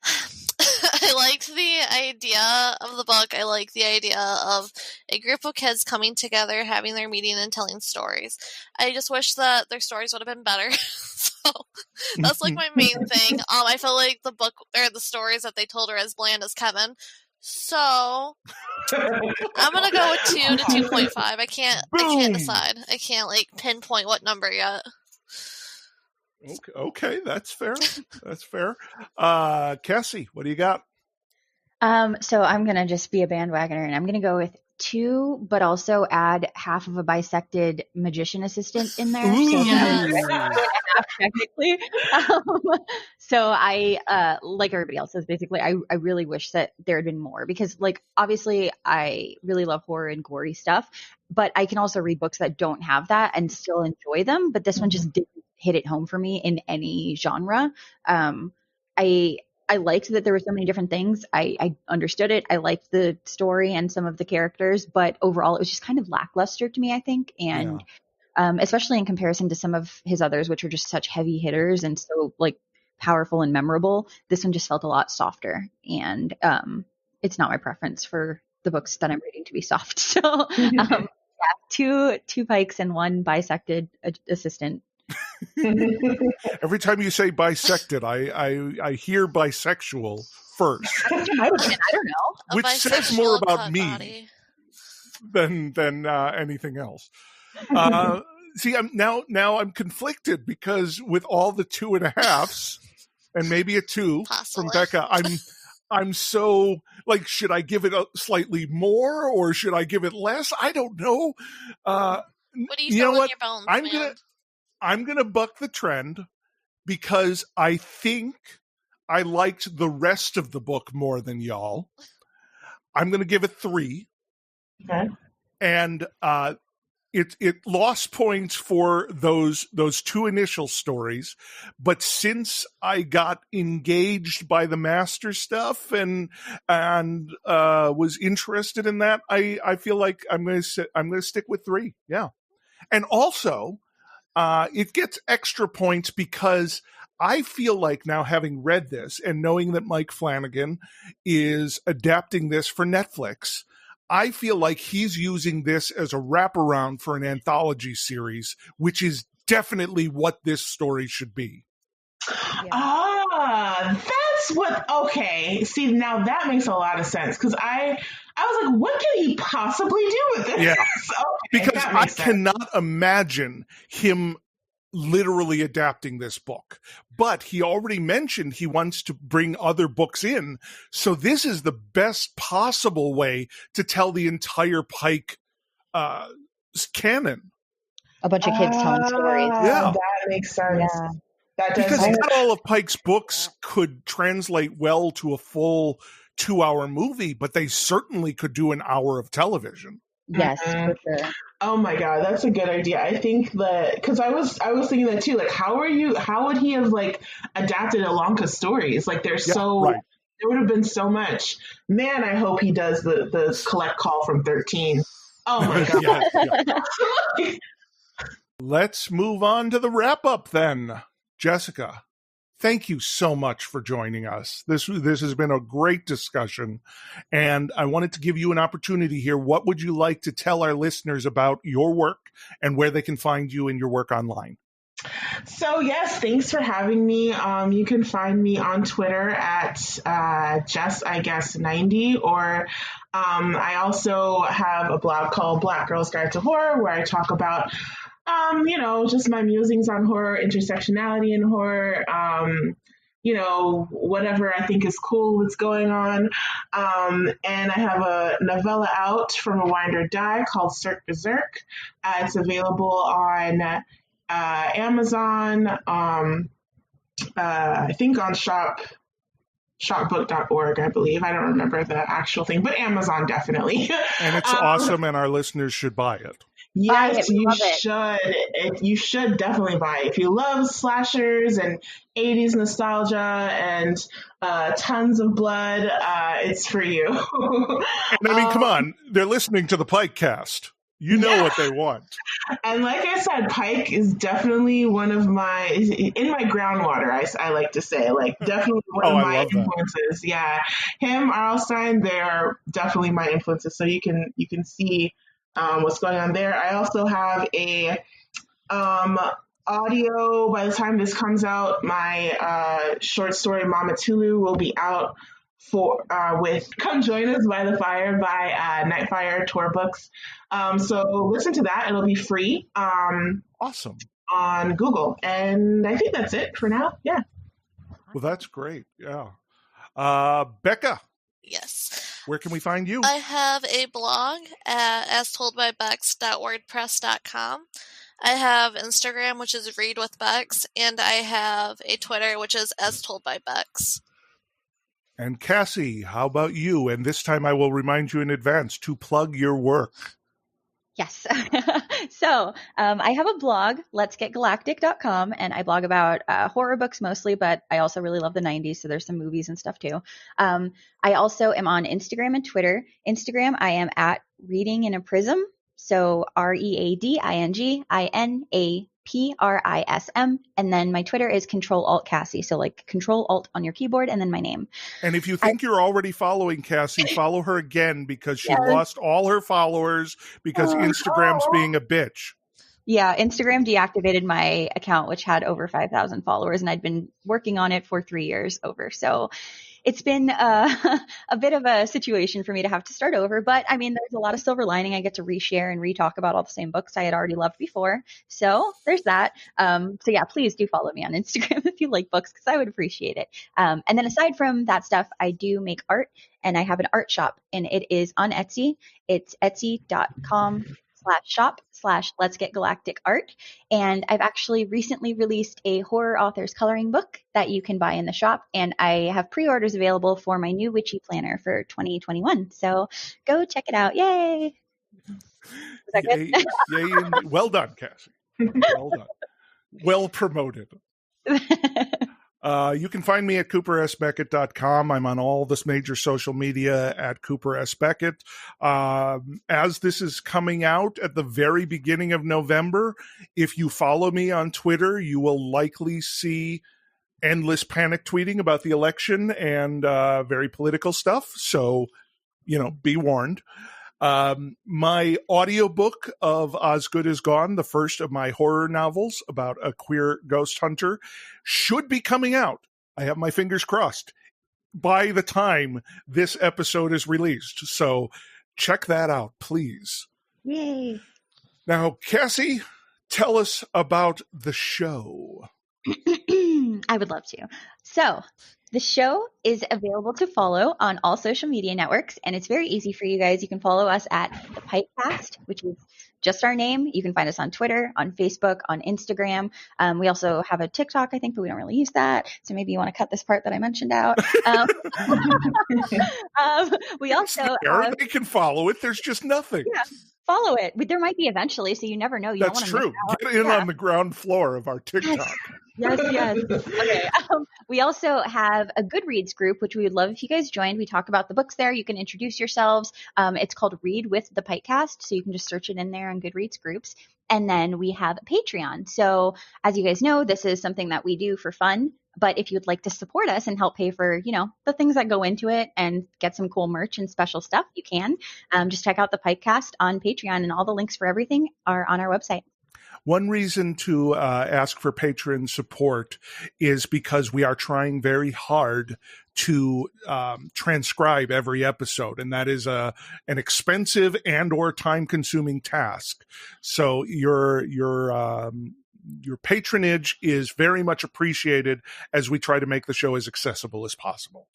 Speaker 3: I liked the idea of the book. I like the idea of a group of kids coming together, having their meeting, and telling stories. I just wish that their stories would have been better. So that's like my main thing. I feel like the book or the stories that they told are as bland as Kevin. So I'm gonna go with 2 to 2.5. I can't decide. I can't like pinpoint what number yet.
Speaker 2: Okay, that's fair. That's fair. Cassie, what do you got?
Speaker 4: So I'm gonna just be a bandwagoner, and I'm gonna go with 2, but also add half of a bisected magician assistant in there.
Speaker 2: Ooh.
Speaker 4: So technically. So I, like everybody else says, basically, I really wish that there had been more, because like, obviously I really love horror and gory stuff, but I can also read books that don't have that and still enjoy them. But this one just didn't hit it home for me in any genre. I liked that there were so many different things. I understood it. I liked the story and some of the characters, but overall it was just kind of lackluster to me, I think. And especially in comparison to some of his others, which are just such heavy hitters and so like powerful and memorable, this one just felt a lot softer. And it's not my preference for the books that I'm reading to be soft. So two Pikes and one bisected assistant.
Speaker 2: Every time you say bisected, I hear bisexual first,
Speaker 4: I don't know.
Speaker 2: which says more about me than anything else. See, I'm conflicted because with all the 2.5s and maybe a 2
Speaker 3: Possibly.
Speaker 2: from Becca, I'm so like, should I give it a slightly more or should I give it less? I don't know.
Speaker 3: What do you
Speaker 2: know
Speaker 3: feel in
Speaker 2: what?
Speaker 3: your bones,
Speaker 2: I'm gonna buck the trend because I think I liked the rest of the book more than y'all. I'm gonna give it 3.
Speaker 5: Okay.
Speaker 2: And it lost points for those 2 initial stories, but since I got engaged by the master stuff and was interested in that, I feel like I'm going to stick with 3. Yeah. And also it gets extra points because I feel like now, having read this and knowing that Mike Flanagan is adapting this for Netflix, I feel like he's using this as a wraparound for an anthology series, which is definitely what this story should be.
Speaker 5: Yeah. That's what. Okay, see, now that makes a lot of sense because I was like, what can he possibly do with this?
Speaker 2: Yeah,
Speaker 5: okay,
Speaker 2: because I cannot imagine him literally adapting this book, but he already mentioned he wants to bring other books in, so this is the best possible way to tell the entire Pike canon.
Speaker 4: A bunch of kids telling stories.
Speaker 2: Yeah,
Speaker 5: that makes sense.
Speaker 4: Yeah.
Speaker 5: That does,
Speaker 2: because not all of Pike's books could translate well to a full 2-hour movie, but they certainly could do an hour of television.
Speaker 4: Yes, for sure.
Speaker 5: Oh my God, that's a good idea. I think that because I was thinking that too. Like, how would he have like adapted Ilonka's stories? Like, they're there would have been so much. Man, I hope he does the collect call from 13. Oh my God.
Speaker 2: Yeah. Let's move on to the wrap up then. Jessica, thank you so much for joining us. This has been a great discussion, and I wanted to give you an opportunity here. What would you like to tell our listeners about your work and where they can find you and your work online?
Speaker 5: So yes, thanks for having me. You can find me on Twitter at JessIGuess90, or I also have a blog called Black Girls Guide to Horror, where I talk about just my musings on horror, intersectionality in horror, whatever I think is cool, what's going on. And I have a novella out from Rewind or Die called Cirque Berserk. It's available on Amazon, I think on shopbook.org, I believe. I don't remember the actual thing, but Amazon definitely.
Speaker 2: And it's awesome, and our listeners should buy it.
Speaker 5: Yes, you should. You should definitely buy it. If you love slashers and 80s nostalgia and tons of blood, it's for you.
Speaker 2: And I mean, come on. They're listening to the PikeCast. You know what they want.
Speaker 5: And like I said, Pike is definitely one of in my groundwater, I like to say, like definitely one of my influences. That. Yeah. Him, Arlstein, they are definitely my influences. So you can see what's going on there. I also have a audio. By the time this comes out, my short story Mama Tulu will be out with Come Join Us by the Fire by Nightfire Tour Books. So listen to that. It'll be free.
Speaker 2: Awesome.
Speaker 5: On Google. And I think that's it for now. Yeah.
Speaker 2: Well, that's great. Yeah. Becca.
Speaker 3: Yes.
Speaker 2: Where can we find you?
Speaker 3: I have a blog at astoldbybex.wordpress.com. I have Instagram, which is Read with Bex, and I have a Twitter, which is astoldbybex.
Speaker 2: And Cassie, how about you? And this time I will remind you in advance to plug your work.
Speaker 4: Yes. So I have a blog, letsgetgalactic.com, and I blog about horror books mostly, but I also really love the 90s, so there's some movies and stuff too. I also am on Instagram and Twitter. Instagram, I am at Reading in a Prism, so ReadingInAPrism. PRISM. And then my Twitter is Control-Alt-Cassie. So like Control-Alt on your keyboard and then my name.
Speaker 2: And if you think you're already following Cassie, follow her again because she
Speaker 4: Yes.
Speaker 2: lost all her followers because Instagram's being a bitch.
Speaker 4: Yeah, Instagram deactivated my account, which had over 5,000 followers, and I'd been working on it for 3 years over. So it's been a bit of a situation for me to have to start over. But I mean, there's a lot of silver lining. I get to reshare and retalk about all the same books I had already loved before. So there's that. So yeah, please do follow me on Instagram if you like books, because I would appreciate it. And then aside from that stuff, I do make art, and I have an art shop, and it is on Etsy. It's etsy.com/shop/Let's Get Galactic Art. And I've actually recently released a horror author's coloring book that you can buy in the shop. And I have pre-orders available for my new witchy planner for 2021. So go check it out. Yay! Is that good?
Speaker 2: Yay, well done, Cassie. Well done. Well promoted. You can find me at coopersbeckett.com. I'm on all this major social media at Cooper S. Beckett. As this is coming out at the very beginning of November, if you follow me on Twitter, you will likely see endless panic tweeting about the election and very political stuff. So, be warned. My audiobook of Osgood is Gone, the first of my horror novels about a queer ghost hunter, should be coming out. I have my fingers crossed by the time this episode is released. So check that out, please.
Speaker 4: Yay.
Speaker 2: Now, Cassie, tell us about the show.
Speaker 4: I would love to. So the show is available to follow on all social media networks, and it's very easy for you guys. You can follow us at the PikeCast, which is just our name. You can find us on Twitter, on Facebook, on Instagram. We also have a TikTok, I think, but we don't really use that. So maybe you want to cut this part that I mentioned out. We also
Speaker 2: they can follow it. There's just nothing.
Speaker 4: Yeah. Follow it. There might be eventually, so you never know.
Speaker 2: That's true. Get in on the ground floor of our TikTok.
Speaker 4: Yes. Okay. We also have a Goodreads group, which we would love if you guys joined. We talk about the books there. You can introduce yourselves. It's called Read with the PikeCast, so you can just search it in there on Goodreads groups. And then we have a Patreon. So as you guys know, this is something that we do for fun. But if you'd like to support us and help pay for, the things that go into it and get some cool merch and special stuff, you can. Just check out the PikeCast on Patreon, and all the links for everything are on our website.
Speaker 2: One reason to ask for patron support is because we are trying very hard to transcribe every episode, and that is an expensive and or time-consuming task. So your patronage is very much appreciated as we try to make the show as accessible as possible.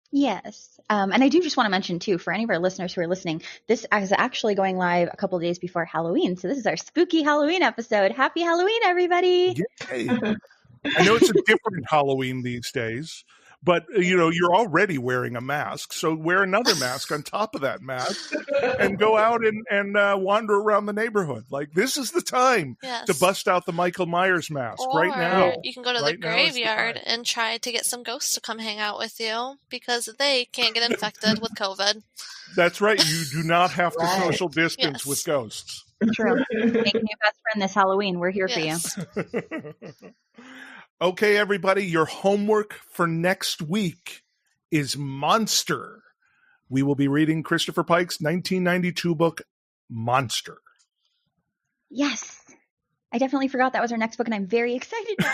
Speaker 4: Yes. And I do just want to mention, too, for any of our listeners who are listening, this is actually going live a couple of days before Halloween. So this is our spooky Halloween episode. Happy Halloween, everybody.
Speaker 2: Yay. I know it's a different Halloween these days, but, you're already wearing a mask. So wear another mask on top of that mask and go out and wander around the neighborhood. Like, this is the time to bust out the Michael Myers mask right now.
Speaker 3: You can go to the graveyard and try to get some ghosts to come hang out with you because they can't get infected with COVID.
Speaker 2: That's right. You do not have to social distance with ghosts.
Speaker 4: True. Make a new best friend this Halloween. We're here for you.
Speaker 2: Okay, everybody, your homework for next week is Monster. We will be reading Christopher Pike's 1992 book, Monster.
Speaker 4: Yes. I definitely forgot that was our next book, and I'm very excited now.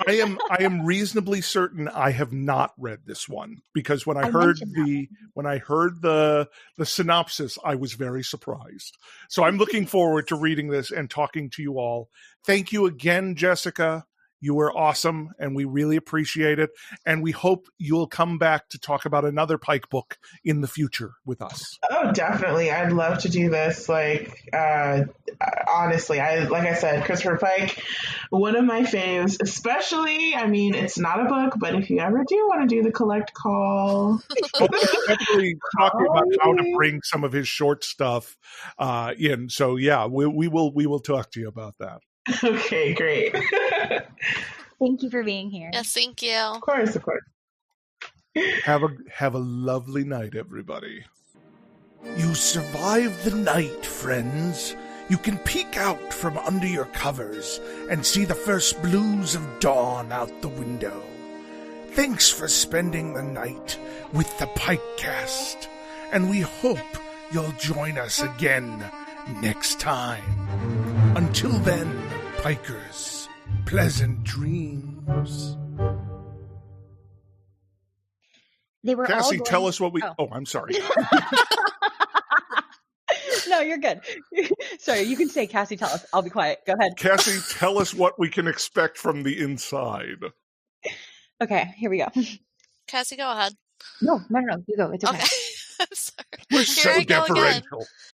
Speaker 2: I am reasonably certain I have not read this one because when I heard the synopsis, I was very surprised. So I'm looking forward to reading this and talking to you all. Thank you again, Jessica. You were awesome, and we really appreciate it. And we hope you'll come back to talk about another Pike book in the future with us.
Speaker 5: Oh, definitely. I'd love to do this. Honestly, like I said, Christopher Pike, one of my faves, especially, it's not a book, but if you ever do want to do the collect call.
Speaker 2: Definitely talking about how to bring some of his short stuff in. So yeah, we will talk to you about that.
Speaker 5: Okay, great.
Speaker 4: Thank you for being here.
Speaker 3: Yes, thank you.
Speaker 5: Of course.
Speaker 2: Have a lovely night, everybody.
Speaker 1: You survived the night, friends. You can peek out from under your covers and see the first blues of dawn out the window. Thanks for spending the night with the PikeCast, and we hope you'll join us again next time. Until then, Pikers, pleasant dreams.
Speaker 4: They were
Speaker 2: Cassie,
Speaker 4: all
Speaker 2: tell us what we... Oh, I'm sorry.
Speaker 4: No, you're good. Sorry, you can say, Cassie, tell us. I'll be quiet. Go ahead.
Speaker 2: Cassie, tell us what we can expect from the inside.
Speaker 4: Okay, here we go.
Speaker 3: Cassie, go ahead.
Speaker 4: No, you go. It's okay.
Speaker 3: I'm sorry.
Speaker 2: We're
Speaker 3: Here
Speaker 2: so
Speaker 3: I go again.
Speaker 2: deferential.